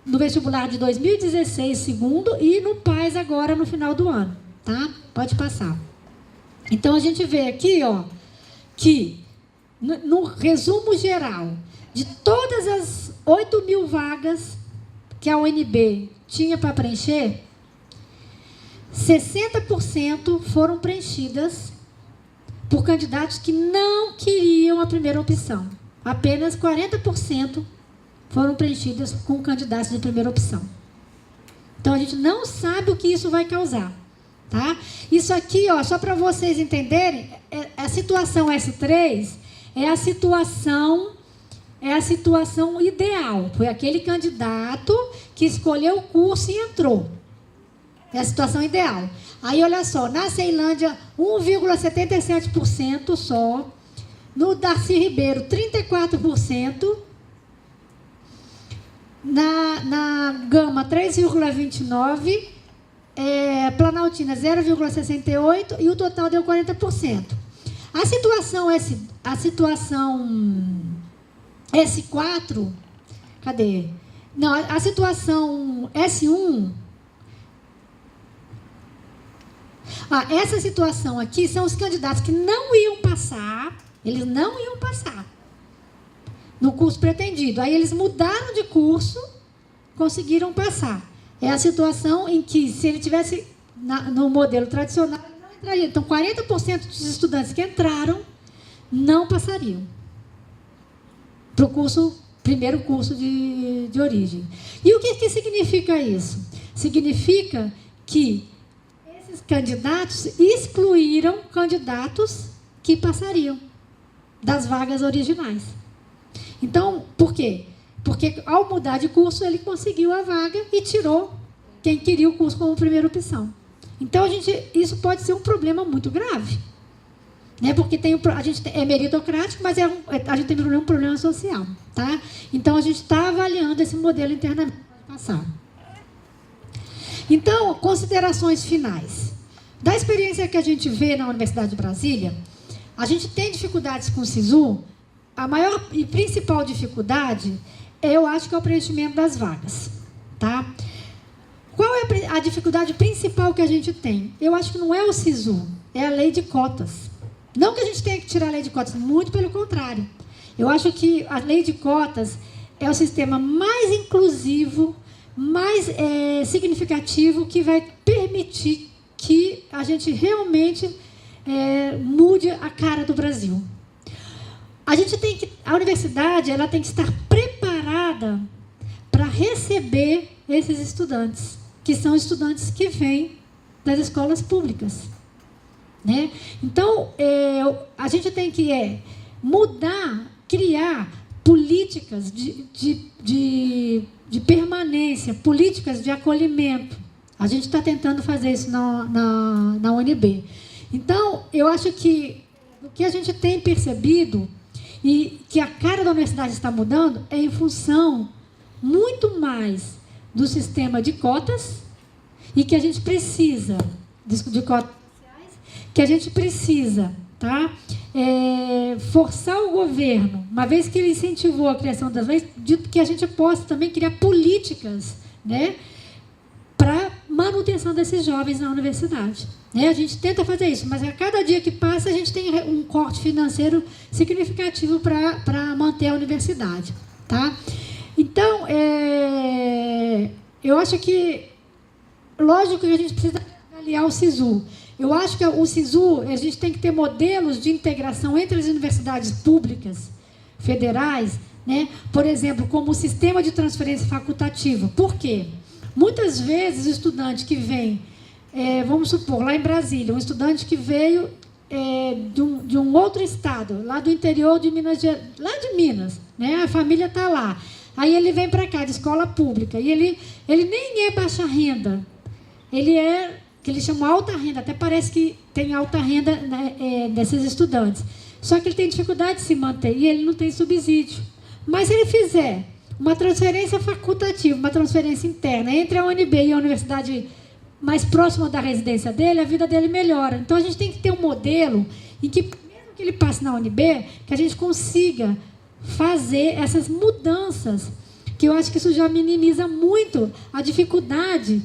no vestibular de 2016, segundo, e no PAS agora no final do ano. Tá? Pode passar. Então, a gente vê aqui, ó, que, no resumo geral, de todas as 8.000 vagas que a UNB tinha para preencher, 60% foram preenchidas por candidatos que não queriam a primeira opção. Apenas 40% foram preenchidas com candidatos de primeira opção. Então, a gente não sabe o que isso vai causar. Tá? Isso aqui, ó, só para vocês entenderem, a situação S3 é a situação ideal. Foi aquele candidato que escolheu o curso e entrou. É a situação ideal. Aí, olha só, na Ceilândia, 1,77% só. No Darcy Ribeiro, 34%. Na Gama, 3,29%. Planaltina, 0,68%. E o total deu 40%. A situação S4, cadê? Não, a situação S1, essa situação aqui são os candidatos que não iam passar, eles não iam passar no curso pretendido. Aí eles mudaram de curso, conseguiram passar. É a situação em que, se ele tivesse no modelo tradicional, ele não entraria. Então, 40% dos estudantes que entraram não passariam para o curso primeiro curso de origem. E o que significa isso? Significa que esses candidatos excluíram candidatos que passariam das vagas originais. Então, por quê? Porque, ao mudar de curso, ele conseguiu a vaga e tirou quem queria o curso como primeira opção. Então, isso pode ser um problema muito grave. Né? Porque a gente é meritocrático, mas a gente tem um problema social. Tá? Então, a gente está avaliando esse modelo internamente para passar. Então, considerações finais. Da experiência que a gente vê na Universidade de Brasília, a gente tem dificuldades com o SISU. A maior e principal dificuldade, eu acho que é o preenchimento das vagas. Tá? Qual é a dificuldade principal que a gente tem? Eu acho que não é o SISU, é a lei de cotas. Não que a gente tenha que tirar a lei de cotas, muito pelo contrário. Eu acho que a lei de cotas é o sistema mais inclusivo, mais significativo, que vai permitir que a gente realmente mude a cara do Brasil. A universidade ela tem que estar preparada para receber esses estudantes, que são estudantes que vêm das escolas públicas. Né? Então, a gente tem que mudar, criar políticas de permanência, políticas de acolhimento. A gente está tentando fazer isso na UNB. Então, eu acho que o que a gente tem percebido e que a cara da universidade está mudando é em função muito mais do sistema de cotas e que a gente precisa de cotas sociais, que a gente precisa, tá? Forçar o governo, uma vez que ele incentivou a criação das leis, de que a gente possa também criar políticas, né, para manutenção desses jovens na universidade. A gente tenta fazer isso, mas a cada dia que passa a gente tem um corte financeiro significativo para manter a universidade. Tá? Então, eu acho que, lógico que a gente precisa avaliar o SISU. Eu acho que o SISU, a gente tem que ter modelos de integração entre as universidades públicas, federais, né? Por exemplo, como o sistema de transferência facultativa. Por quê? Muitas vezes o estudante que vem, vamos supor, lá em Brasília, um estudante que veio de um outro estado, lá do interior de Minas Gerais, lá de Minas, né? A família está lá. Aí ele vem para cá, de escola pública, e ele nem é baixa renda, ele é, que eles chamam alta renda, até parece que tem alta renda, né, desses estudantes. Só que ele tem dificuldade de se manter, e ele não tem subsídio. Mas se ele fizer uma transferência facultativa, uma transferência interna entre a UNB e a universidade mais próxima da residência dele, a vida dele melhora. Então, a gente tem que ter um modelo em que, mesmo que ele passe na UNB, que a gente consiga fazer essas mudanças, que eu acho que isso já minimiza muito a dificuldade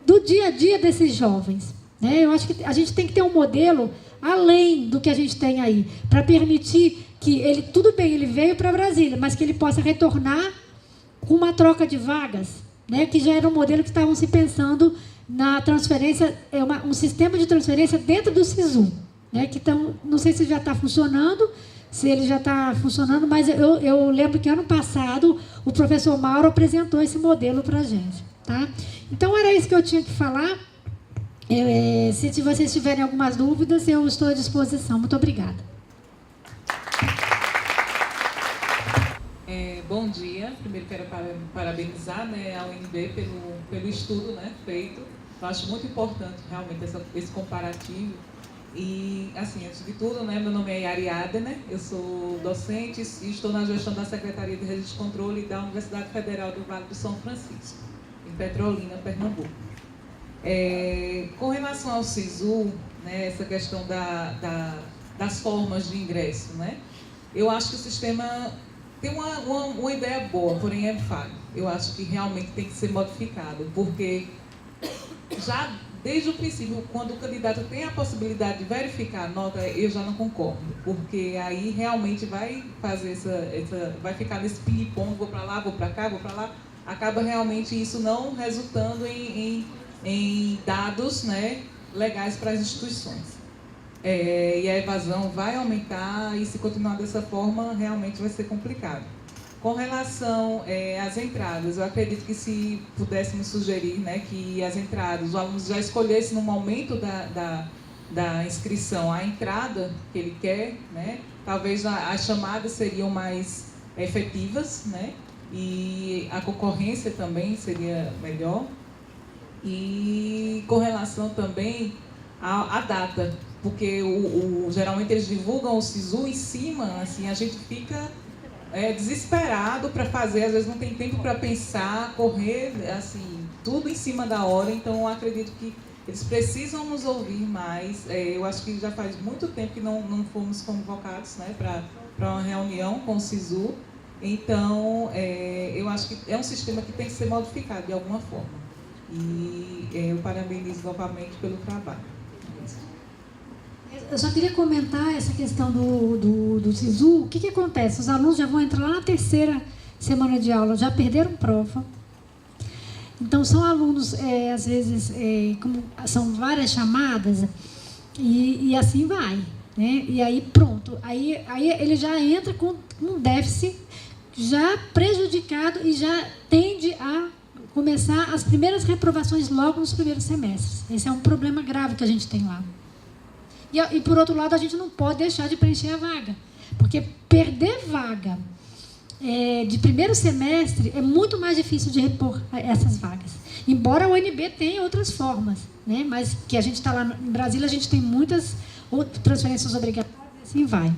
do dia a dia desses jovens. Né? Eu acho que a gente tem que ter um modelo além do que a gente tem aí, para permitir que ele, tudo bem, ele veio para Brasília, mas que ele possa retornar com uma troca de vagas, né? Que já era um modelo que estavam se pensando na transferência, um sistema de transferência dentro do SISU, né? Que não sei se já está funcionando, se ele já está funcionando, mas eu lembro que ano passado o professor Mauro apresentou esse modelo para a gente. Tá? Então, era isso que eu tinha que falar. Se vocês tiverem algumas dúvidas, eu estou à disposição. Muito obrigada. Bom dia. Primeiro quero parabenizar, né, a UNB pelo estudo, né, feito. Eu acho muito importante realmente esse comparativo. E, assim, antes de tudo, né, meu nome é Yari, né? Eu sou docente e estou na gestão da Secretaria de Registro e Controle da Universidade Federal do Vale do São Francisco, em Petrolina, Pernambuco. Com relação ao SISU, né, essa questão das formas de ingresso, né? Eu acho que o sistema tem uma ideia boa, porém é falho. Eu acho que realmente tem que ser modificado, porque já desde o princípio, quando o candidato tem a possibilidade de verificar a nota, eu já não concordo, porque aí realmente vai fazer vai ficar nesse ping-pong, vou para lá, vou para cá, vou para lá, acaba realmente isso não resultando em dados, né, legais para as instituições. E a evasão vai aumentar, e se continuar dessa forma, realmente vai ser complicado. Com relação às entradas, eu acredito que se pudéssemos sugerir, né, que as entradas, os alunos já escolhessem no momento da inscrição a entrada que ele quer, né, talvez as chamadas seriam mais efetivas, né, e a concorrência também seria melhor. E com relação também à data, porque geralmente eles divulgam o SISU em cima, assim, a gente fica desesperado para fazer, às vezes não tem tempo para pensar, correr, assim, tudo em cima da hora. Então eu acredito que eles precisam nos ouvir mais. Eu acho que já faz muito tempo que não fomos convocados, né, para uma reunião com o SISU. Então eu acho que é um sistema que tem que ser modificado de alguma forma. E eu parabenizo novamente pelo trabalho. Eu só queria comentar essa questão do SISU. O que acontece? Os alunos já vão entrar lá na 3ª semana de aula, já perderam prova. Então, são alunos, às vezes, como são várias chamadas, e assim vai, né? E aí, pronto. Aí ele já entra com um déficit já prejudicado e já tende a começar as primeiras reprovações logo nos primeiros semestres. Esse é um problema grave que a gente tem lá. E por outro lado, a gente não pode deixar de preencher a vaga, porque perder vaga de primeiro semestre é muito mais difícil de repor essas vagas. Embora a UNB tenha outras formas, né? Mas que a gente está lá em Brasília, a gente tem muitas outras transferências obrigatórias e assim vai.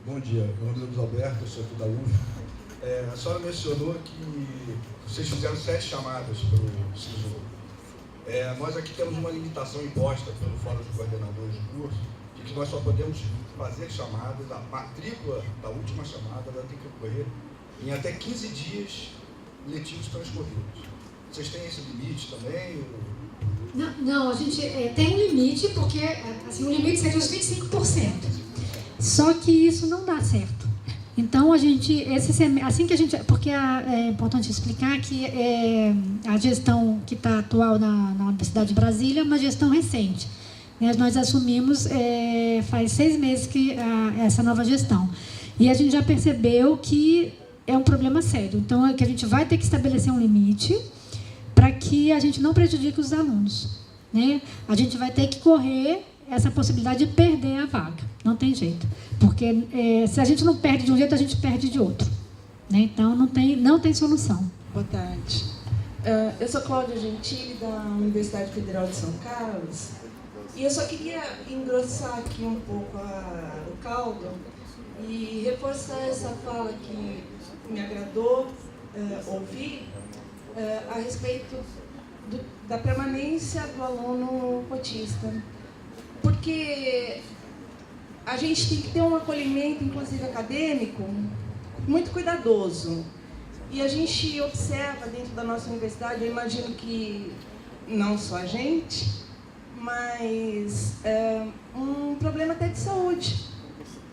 Bom dia, meu nome é Luiz Alberto, eu sou aqui da UF. A senhora mencionou que vocês fizeram 7 chamadas pelo SISU. Nós aqui temos uma limitação imposta pelo Fórum de Coordenadores de curso, de que nós só podemos fazer chamadas, a matrícula da última chamada ela tem que ocorrer em até 15 dias letivos transcorridos. Vocês têm esse limite também? Não, a gente tem um limite, porque assim, o limite seria os 25%. Só que isso não dá certo. Então, assim que a gente... Porque é importante explicar que a gestão que está atual na Universidade de Brasília é uma gestão recente. Nós assumimos faz 6 meses essa nova gestão. E a gente já percebeu que é um problema sério. Então, que a gente vai ter que estabelecer um limite para que a gente não prejudique os alunos, né? A gente vai ter que correr essa possibilidade de perder a vaga. Não tem jeito. Porque se a gente não perde de um jeito, a gente perde de outro, né? Então, não tem solução. Boa tarde. Eu sou Cláudia Gentili, da Universidade Federal de São Carlos. E eu só queria engrossar aqui um pouco o caldo e reforçar essa fala que me agradou ouvir a respeito da permanência do aluno cotista. Porque a gente tem que ter um acolhimento, inclusive acadêmico, muito cuidadoso. E a gente observa dentro da nossa universidade, eu imagino que não só a gente, mas um problema até de saúde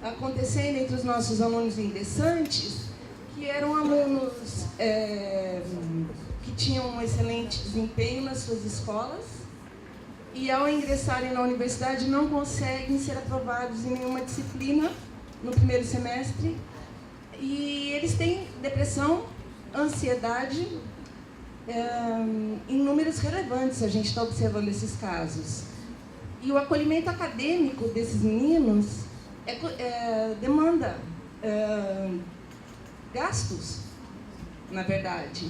acontecendo entre os nossos alunos ingressantes, que eram alunos que tinham um excelente desempenho nas suas escolas, e ao ingressarem na universidade não conseguem ser aprovados em nenhuma disciplina no primeiro semestre, e eles têm depressão, ansiedade, em números relevantes a gente está observando esses casos. E o acolhimento acadêmico desses meninos demanda gastos, na verdade,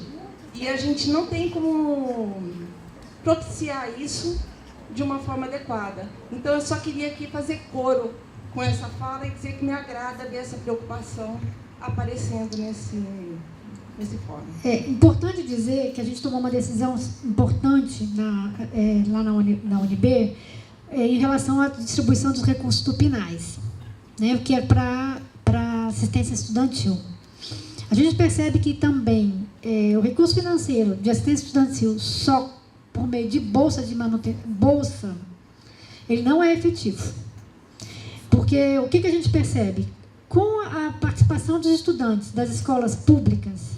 e a gente não tem como propiciar isso de uma forma adequada. Então, eu só queria aqui fazer coro com essa fala e dizer que me agrada ver essa preocupação aparecendo nesse fórum. É importante dizer que a gente tomou uma decisão importante lá na UNB em relação à distribuição dos recursos do PNAES, né, que é para assistência estudantil. A gente percebe que também o recurso financeiro de assistência estudantil só por meio de bolsa de manutenção, ele não é efetivo. Porque o que a gente percebe? Com a participação dos estudantes das escolas públicas,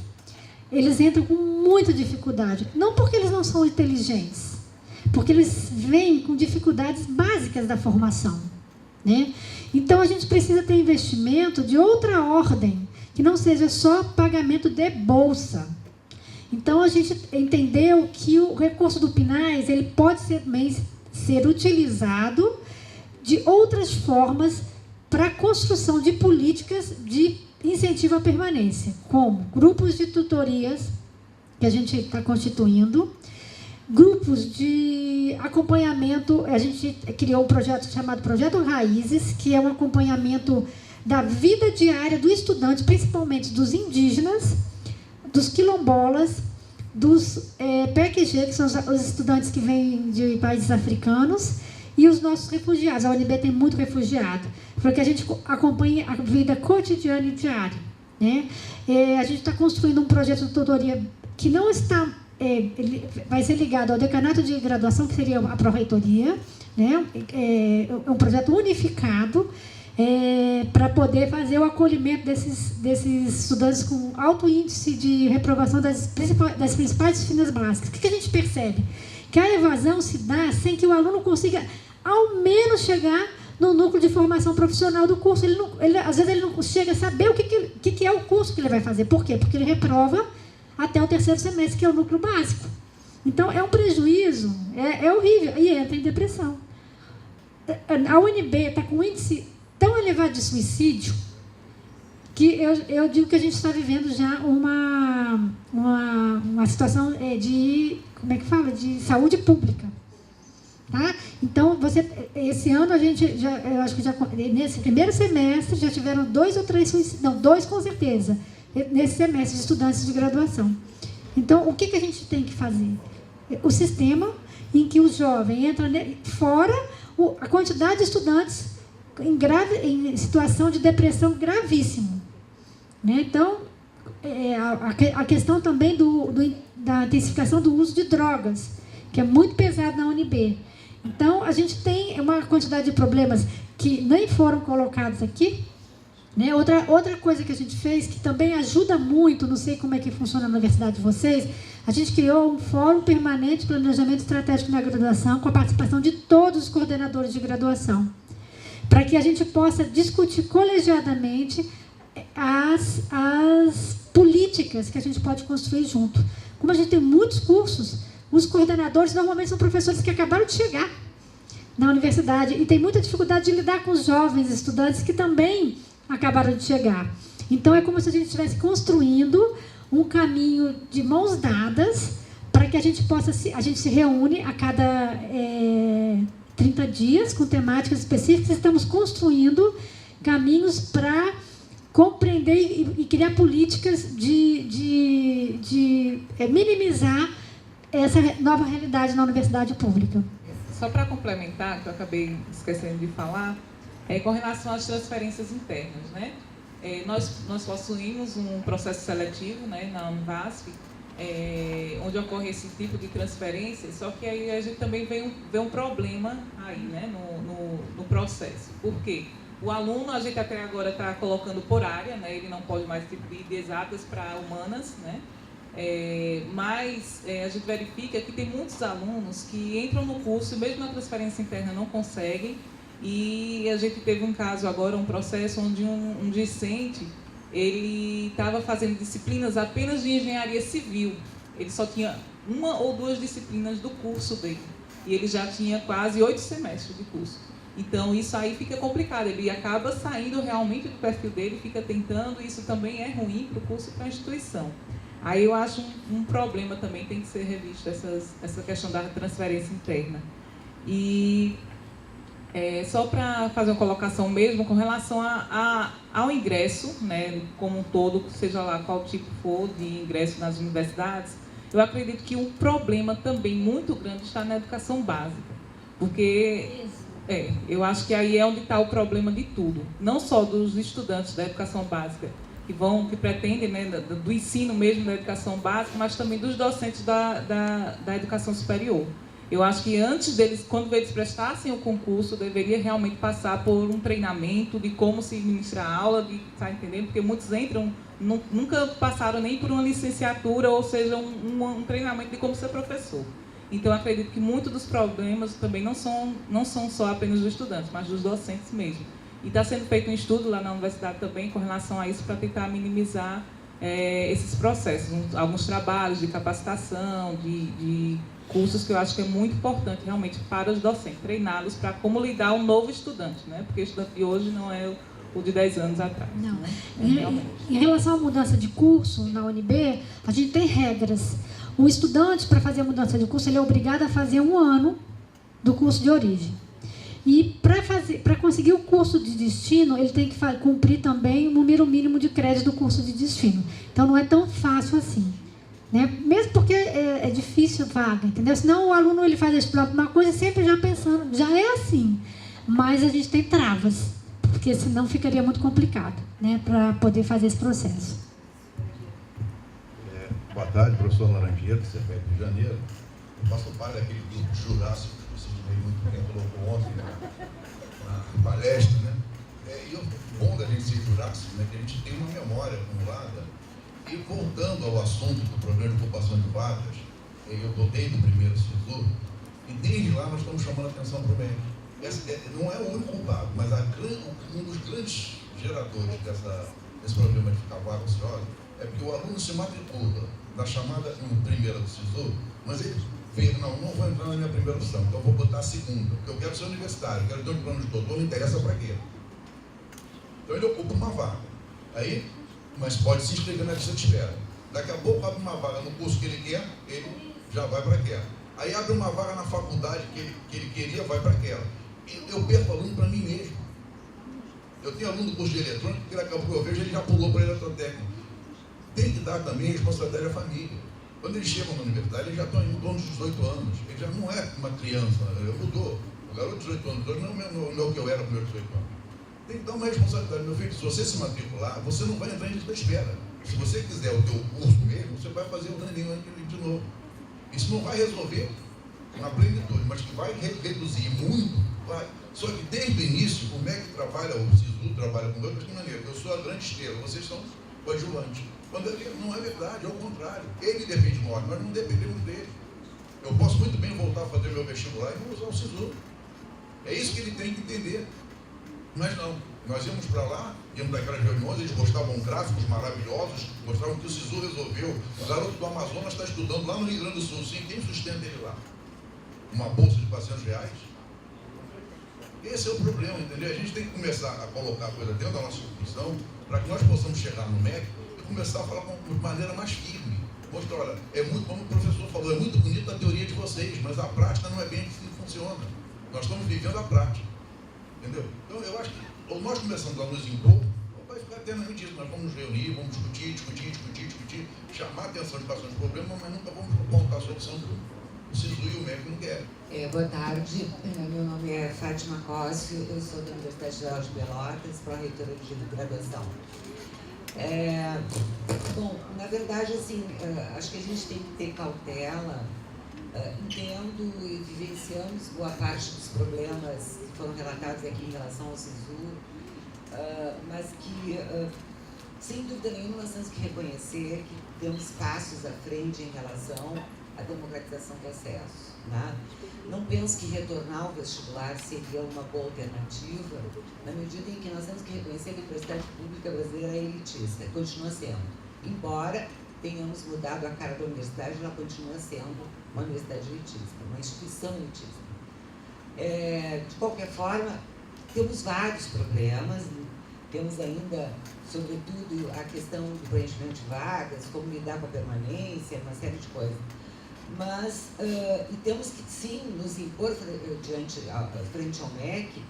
eles entram com muita dificuldade. Não porque eles não são inteligentes, porque eles vêm com dificuldades básicas da formação, né? Então, a gente precisa ter investimento de outra ordem, que não seja só pagamento de bolsa. Então, a gente entendeu que o recurso do PNAES ele pode ser utilizado de outras formas para a construção de políticas de incentivo à permanência, como grupos de tutorias, que a gente está constituindo, grupos de acompanhamento. A gente criou um projeto chamado Projeto Raízes, que é um acompanhamento da vida diária do estudante, principalmente dos indígenas, dos quilombolas, dos PQG, que são os estudantes que vêm de países africanos, e os nossos refugiados. A UNB tem muito refugiado, porque a gente acompanha a vida cotidiana e diária, né? A gente está construindo um projeto de tutoria que não está... ele vai ser ligado ao decanato de graduação, que seria a pró-reitoria, né? É um projeto unificado para poder fazer o acolhimento desses estudantes com alto índice de reprovação das principais disciplinas básicas. O que a gente percebe? Que a evasão se dá sem que o aluno consiga, ao menos, chegar no núcleo de formação profissional do curso. Às vezes ele não chega a saber o que é o curso que ele vai fazer. Por quê? Porque ele reprova até o 3º semestre, que é o núcleo básico. Então, é um prejuízo, é horrível, e entra em depressão. A UNB está com um índice tão elevado de suicídio que eu digo que a gente está vivendo já uma situação de, como é que fala? De saúde pública. Tá? Então, esse ano, eu acho que nesse primeiro semestre, já tiveram 2 ou 3 suicídios, não, 2 com certeza, nesse semestre de estudantes de graduação. Então, o que a gente tem que fazer? O sistema em que o jovem entra fora a quantidade de estudantes em situação de depressão gravíssima, né? Então, a questão também da intensificação do uso de drogas, que é muito pesado na UNB. Então, a gente tem uma quantidade de problemas que nem foram colocados aqui, né? Outra coisa que a gente fez, que também ajuda muito, não sei como é que funciona na universidade de vocês, a gente criou um fórum permanente de planejamento estratégico na graduação, com a participação de todos os coordenadores de graduação, para que a gente possa discutir colegiadamente as políticas que a gente pode construir junto. Como a gente tem muitos cursos, os coordenadores normalmente são professores que acabaram de chegar na universidade e tem muita dificuldade de lidar com os jovens estudantes que também acabaram de chegar. Então, é como se a gente estivesse construindo um caminho de mãos dadas para que a gente se reúne a cada 30 dias com temáticas específicas. Estamos construindo caminhos para compreender e criar políticas de minimizar essa nova realidade na universidade pública. Só para complementar, que eu acabei esquecendo de falar, com relação às transferências internas, né? Nós possuímos um processo seletivo, né, na Univasf, onde ocorre esse tipo de transferência, só que aí a gente também vê um problema aí, né, no processo. Por quê? O aluno, a gente até agora está colocando por área, né, ele não pode mais dividir de exatas para humanas, né? Mas a gente verifica que tem muitos alunos que entram no curso, mesmo na transferência interna não conseguem, e a gente teve um caso agora, um processo onde um discente, ele estava fazendo disciplinas apenas de engenharia civil, ele só tinha 1 ou 2 disciplinas do curso dele, e ele já tinha quase 8 semestres de curso. Então, isso aí fica complicado, ele acaba saindo realmente do perfil dele, fica tentando, e isso também é ruim para o curso e para a instituição. Aí eu acho um problema também, tem que ser revisto essa questão da transferência interna. E só para fazer uma colocação mesmo, com relação ao ingresso, né, como um todo, seja lá qual tipo for de ingresso nas universidades, eu acredito que um problema também muito grande está na educação básica. Porque eu acho que aí é onde está o problema de tudo. Não só dos estudantes da educação básica, que pretendem, né, do ensino mesmo da educação básica, mas também dos docentes da educação superior. Eu acho que antes deles, quando eles prestassem o concurso, deveria realmente passar por um treinamento de como se ministrar a aula, tá entendendo? Porque muitos entram, nunca passaram nem por uma licenciatura, ou seja, um treinamento de como ser professor. Então, eu acredito que muitos dos problemas também não são só apenas dos estudantes, mas dos docentes mesmo. E está sendo feito um estudo lá na universidade também com relação a isso, para tentar minimizar esses processos, alguns trabalhos de capacitação, de cursos que eu acho que é muito importante realmente para os docentes, treiná-los para como lidar um novo estudante, né? Porque o estudante de hoje não é o de 10 anos atrás. Não. Né? Em relação à mudança de curso na UNB, a gente tem regras. O estudante, para fazer a mudança de curso, ele é obrigado a fazer 1 ano do curso de origem. E para conseguir o curso de destino, ele tem que cumprir também o número mínimo de créditos do curso de destino. Então, não é tão fácil assim. Né? Mesmo porque é difícil vaga, entendeu? Senão o aluno ele faz estudar uma coisa sempre já pensando, já é assim. Mas a gente tem travas, porque senão ficaria muito complicado, né, para poder fazer esse processo. Boa tarde, professor Laranjeiro, que você é do Rio de Janeiro. Eu faço parte daquele grupo jurássico que você muito bem colocou ontem na palestra, né? E o bom da gente ser jurássico, né, que a gente tem uma memória acumulada. E voltando ao assunto do problema de ocupação de vagas, eu estou desde o primeiro SISU, e desde lá nós estamos chamando a atenção para o MEC. Não é o único culpado, mas um dos grandes geradores desse problema de ficar vaga ociosa é porque o aluno se matricula na chamada primeira do SISU, mas ele vê, não vou entrar na minha primeira opção, então vou botar a segunda, porque eu quero ser universitário, eu quero ter um plano de doutor, não interessa para quê. Então ele ocupa uma vaga. Aí, mas pode se inscrever na lista de espera. Daqui a pouco abre uma vaga no curso que ele quer, ele já vai para aquela. Aí abre uma vaga na faculdade que ele queria, vai para aquela. Eu perco aluno para mim mesmo. Eu tenho aluno do curso de eletrônica, que daqui a pouco eu vejo, ele já pulou para a eletrotécnica. Tem que dar também responsabilidade à família. Quando eles chegam na universidade, eles já estão em torno dos 18 anos. Ele já não é uma criança, mudou. O garoto de 18 anos hoje não é o que eu era com meus 18 anos. Tem que dar uma responsabilidade. Meu filho, se você se matricular, você não vai entrar em lista de espera. Se você quiser o teu curso mesmo, você vai fazer o Enem de novo. Isso não vai resolver na plenitude, mas que vai reduzir muito, vai. Só que desde o início, o MEC trabalha, o SISU trabalha com outras maneiras. Eu sou a grande estrela, vocês são coadjuvantes. Quando não é verdade, é o contrário. Ele depende de nós, nós não dependemos dele. Eu posso muito bem voltar a fazer meu vestibular e não usar o SISU. É isso que ele tem que entender. Mas não, nós íamos para lá, íamos daquelas reuniões, eles mostravam gráficos maravilhosos, mostravam que o SISU resolveu. O garoto do Amazonas está estudando lá no Rio Grande do Sul, sim, quem sustenta ele lá? Uma bolsa de R$400? Esse é o problema, entendeu? A gente tem que começar a colocar a coisa dentro da nossa instituição para que nós possamos chegar no MEC e começar a falar de maneira mais firme. Mostrar, olha, é muito, como o professor falou, é muito bonito a teoria de vocês, mas a prática não é bem assim que funciona. Nós estamos vivendo a prática. Entendeu? Então, eu acho que, ou nós começamos a nos impor, ou vai ficar eternamente isso. Nós vamos nos reunir, vamos discutir, chamar a atenção de quais problemas, mas nunca vamos apontar a solução do SISU e o MEC não querem. Boa tarde, meu nome é Fátima Cósio, eu sou da Universidade Federal de Pelotas, pró-reitora de graduação. Bom, na verdade, assim, acho que a gente tem que ter cautela. Entendo e vivenciamos boa parte dos problemas que foram relatados aqui em relação ao SISU, mas que, sem dúvida nenhuma, nós temos que reconhecer que temos passos à frente em relação à democratização do acesso. Né? Não penso que retornar ao vestibular seria uma boa alternativa, na medida em que nós temos que reconhecer que a universidade pública brasileira é elitista, continua sendo, embora tenhamos mudado a cara da universidade, ela continua sendo uma universidade elitista, uma instituição elitista. De qualquer forma, temos vários problemas, temos ainda, sobretudo, a questão do preenchimento de vagas, como lidar com a permanência, uma série de coisas. Mas, e temos que, sim, nos impor frente ao MEC,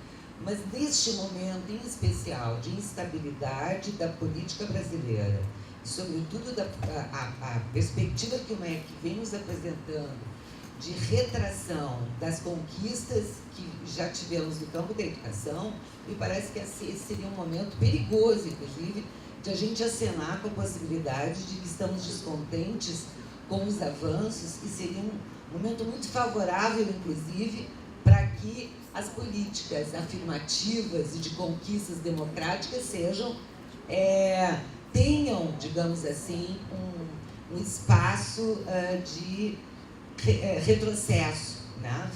mas neste momento, em especial, de instabilidade da política brasileira, sobretudo a perspectiva que o MEC vem nos apresentando de retração das conquistas que já tivemos no campo da educação, me parece que esse seria um momento perigoso, inclusive, de a gente acenar com a possibilidade de que estamos descontentes com os avanços, e seria um momento muito favorável, inclusive, para que as políticas afirmativas e de conquistas democráticas tenham, digamos assim, um espaço de retrocesso, né?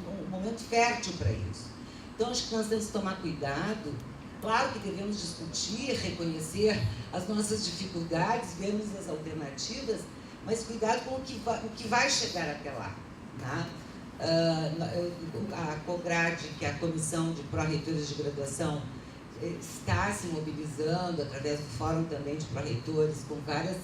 Um momento fértil para isso. Então, acho que nós temos que tomar cuidado Claro que devemos discutir, reconhecer as nossas dificuldades, vermos as alternativas, mas cuidado com o que vai chegar até lá. Né? A COGRAD, que é a Comissão de Pró-Reitores de Graduação, está se mobilizando através do Fórum também de Pró-Reitores, com várias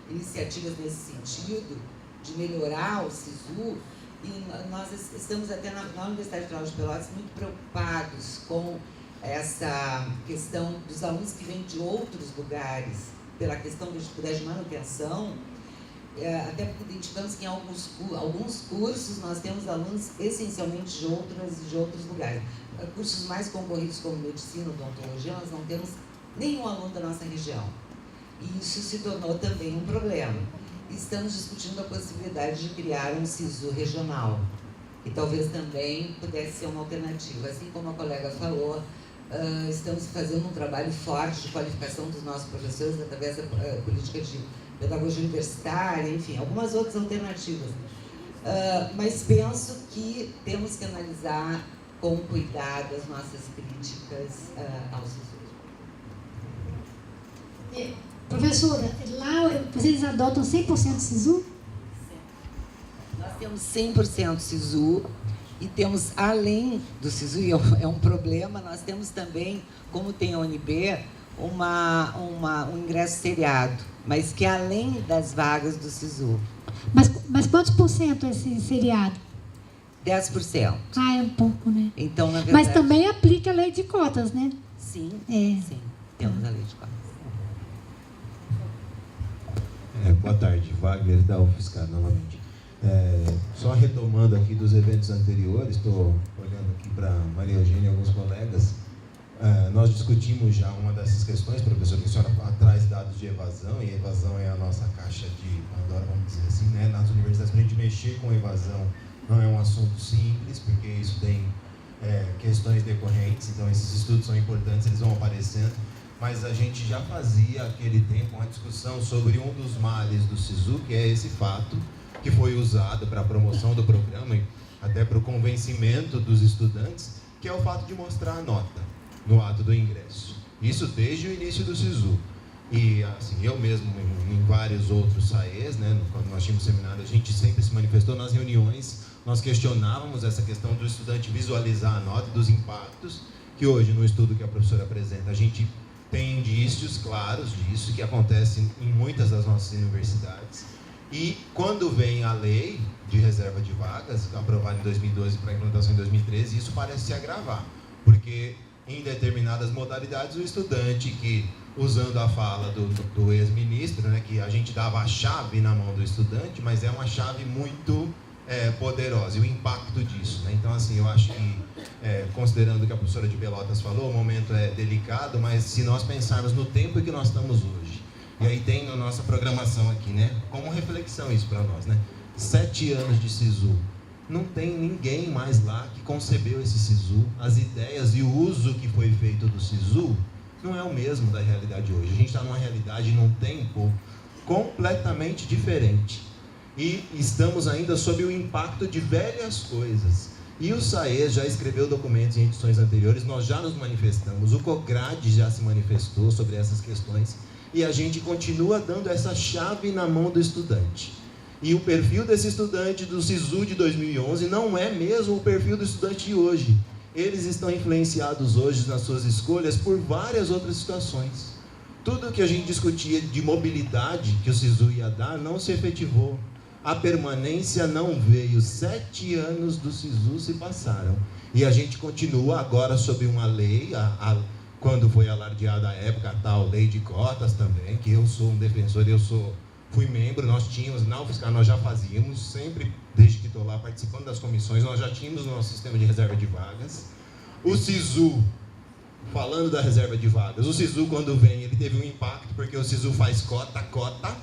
iniciativas nesse sentido, de melhorar o SISU, e nós estamos até na Universidade Federal de Pelotas muito preocupados com essa questão dos alunos que vêm de outros lugares, pela questão da dificuldade de manutenção, até porque identificamos que em alguns cursos nós temos alunos essencialmente de outros lugares. Cursos mais concorridos como medicina, odontologia, nós não temos nenhum aluno da nossa região. E isso se tornou também um problema. Estamos discutindo a possibilidade de criar um SISU regional, que talvez também pudesse ser uma alternativa. Assim como a colega falou, estamos fazendo um trabalho forte de qualificação dos nossos professores através da política de pedagogia universitária, enfim, algumas outras alternativas. Mas penso que temos que analisar com cuidado as nossas críticas ao SISU. Professora, lá vocês adotam 100% SISU? Nós temos 100% SISU e temos, além do SISU, e é um problema, nós temos também, como tem a UNB, um ingresso seriado, mas que além das vagas do SISU. Mas quantos por cento é esse seriado? 10%. Ah, é um pouco, né? Então, na verdade... Mas também aplica a lei de cotas, né? Sim, sim, temos a lei de cotas. Boa tarde, Wagner da UFSCar novamente. Só retomando aqui dos eventos anteriores, estou olhando aqui para Maria Eugênia e alguns colegas. Nós discutimos já uma dessas questões, professor, que a senhora traz dados de evasão, e evasão é a nossa caixa de Pandora, vamos dizer assim, né? Nas universidades, para a gente mexer com evasão não é um assunto simples, porque isso tem questões decorrentes, então esses estudos são importantes, eles vão aparecendo. Mas a gente já fazia aquele tempo uma discussão sobre um dos males do SISU, que é esse fato que foi usado para a promoção do programa e até para o convencimento dos estudantes, que é o fato de mostrar a nota no ato do ingresso. Isso desde o início do SISU. E assim, eu mesmo, em vários outros SAEs, né, quando nós tínhamos seminário, a gente sempre se manifestou nas reuniões, nós questionávamos essa questão do estudante visualizar a nota, dos impactos, que hoje, no estudo que a professora apresenta, a gente tem indícios claros disso, que acontece em muitas das nossas universidades. E quando vem a lei de reserva de vagas, aprovada em 2012 para implantação em 2013, isso parece se agravar, porque em determinadas modalidades o estudante que, usando a fala do ex-ministro, né, que a gente dava a chave na mão do estudante, mas é uma chave muito poderosa, e o impacto disso, né? Então, assim, eu acho que, considerando o que a professora de Pelotas falou, o momento é delicado, mas se nós pensarmos no tempo que nós estamos hoje, e aí tem na nossa programação aqui, né, como reflexão isso para nós, né? 7 anos de SISU, não tem ninguém mais lá que concebeu esse SISU, as ideias e o uso que foi feito do SISU não é o mesmo da realidade hoje. A gente está numa realidade, num tempo completamente diferente. E estamos ainda sob o impacto de velhas coisas. E o SAES já escreveu documentos em edições anteriores, nós já nos manifestamos, o COGRAD já se manifestou sobre essas questões, e a gente continua dando essa chave na mão do estudante. E o perfil desse estudante do SISU de 2011 não é mesmo o perfil do estudante de hoje. Eles estão influenciados hoje nas suas escolhas por várias outras situações. Tudo que a gente discutia de mobilidade que o SISU ia dar não se efetivou. A permanência não veio. 7 anos do SISU se passaram. E a gente continua agora sob uma lei, quando foi alardeada a época, a tal lei de cotas também, que eu sou um defensor, fui membro, nós tínhamos, na UFSCar nós já fazíamos, sempre, desde que estou lá participando das comissões, nós já tínhamos o nosso sistema de reserva de vagas. O SISU, falando da reserva de vagas, o SISU quando vem, ele teve um impacto, porque o SISU faz cota,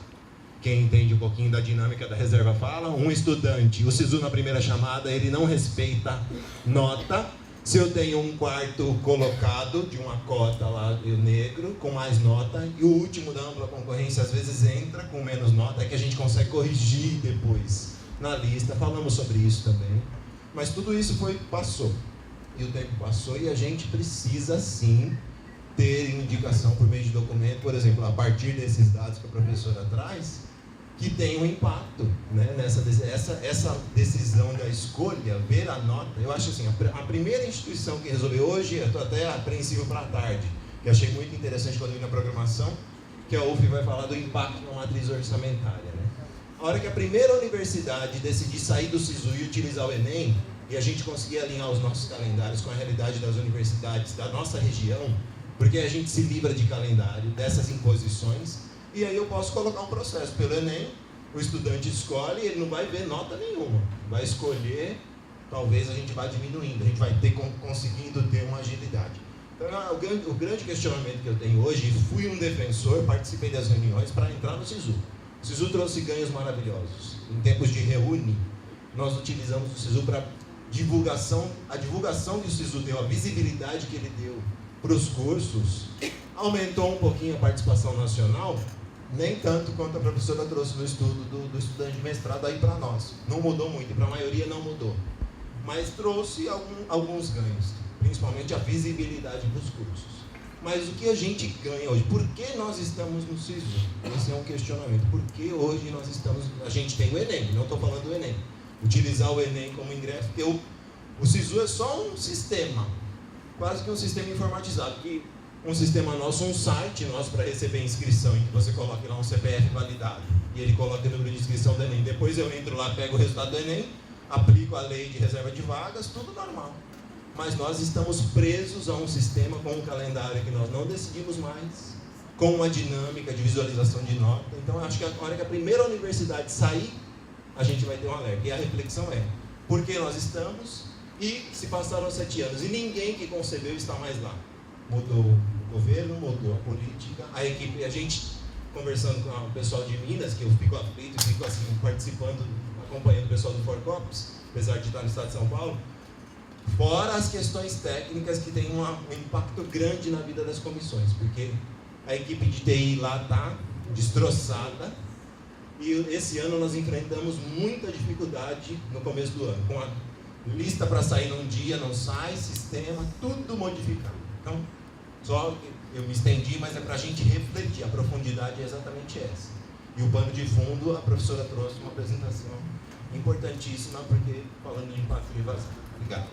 quem entende um pouquinho da dinâmica da reserva fala, um estudante, o SISU na primeira chamada, ele não respeita nota. Se eu tenho um quarto colocado de uma cota lá, o negro, com mais nota, e o último da ampla concorrência às vezes entra com menos nota, é que a gente consegue corrigir depois na lista, falamos sobre isso também. Mas tudo isso passou, e o tempo passou, e a gente precisa sim ter indicação por meio de documento, por exemplo, a partir desses dados que a professora traz, que tem um impacto, né, essa decisão da escolha, ver a nota. Eu acho assim, a primeira instituição que resolveu hoje, eu estou até apreensivo para a tarde, que achei muito interessante quando vi na programação, que a UF vai falar do impacto na matriz orçamentária. Né? A hora que a primeira universidade decidir sair do SISU e utilizar o Enem, e a gente conseguir alinhar os nossos calendários com a realidade das universidades da nossa região, porque a gente se livra de calendário, dessas imposições, e aí eu posso colocar um processo pelo Enem, o estudante escolhe e ele não vai ver nota nenhuma, vai escolher, talvez a gente vá diminuindo, a gente vai ter conseguindo ter uma agilidade. Então, o grande questionamento que eu tenho hoje, fui um defensor, participei das reuniões para entrar no SISU. O SISU trouxe ganhos maravilhosos. Em tempos de reúne, nós utilizamos o SISU para divulgação, a divulgação que o SISU deu, a visibilidade que ele deu para os cursos, aumentou um pouquinho a participação nacional, nem tanto quanto a professora trouxe no estudo do estudante de mestrado aí para nós. Não mudou muito, para a maioria não mudou. Mas trouxe alguns ganhos, principalmente a visibilidade dos cursos. Mas o que a gente ganha hoje? Por que nós estamos no SISU? Esse é um questionamento. Por que hoje nós estamos... A gente tem o Enem, não estou falando do Enem. Utilizar o Enem como ingresso, porque o SISU é só um sistema, quase que um sistema informatizado, que um sistema nosso, um site nosso para receber inscrição, em que você coloca lá um CPF validado, e ele coloca o número de inscrição do Enem. Depois eu entro lá, pego o resultado do Enem, aplico a lei de reserva de vagas, tudo normal. Mas nós estamos presos a um sistema com um calendário que nós não decidimos mais, com uma dinâmica de visualização de nota. Então, eu acho que a hora que a primeira universidade sair, a gente vai ter um alerta. E a reflexão é, por que nós estamos e se passaram 7 anos e ninguém que concebeu está mais lá. Mudou o governo, mudou a política, a equipe, a gente conversando com o pessoal de Minas, que eu fico aflito, fico assim, participando, acompanhando o pessoal do Forcops, apesar de estar no estado de São Paulo, fora as questões técnicas que têm um impacto grande na vida das comissões, porque a equipe de TI lá está destroçada, e esse ano nós enfrentamos muita dificuldade no começo do ano, com a lista para sair num dia, não sai, sistema, tudo modificado. Então, só eu me estendi, mas é para a gente refletir, a profundidade é exatamente essa. E o pano de fundo, a professora trouxe uma apresentação importantíssima, porque falando de impacto de vazão. Obrigado.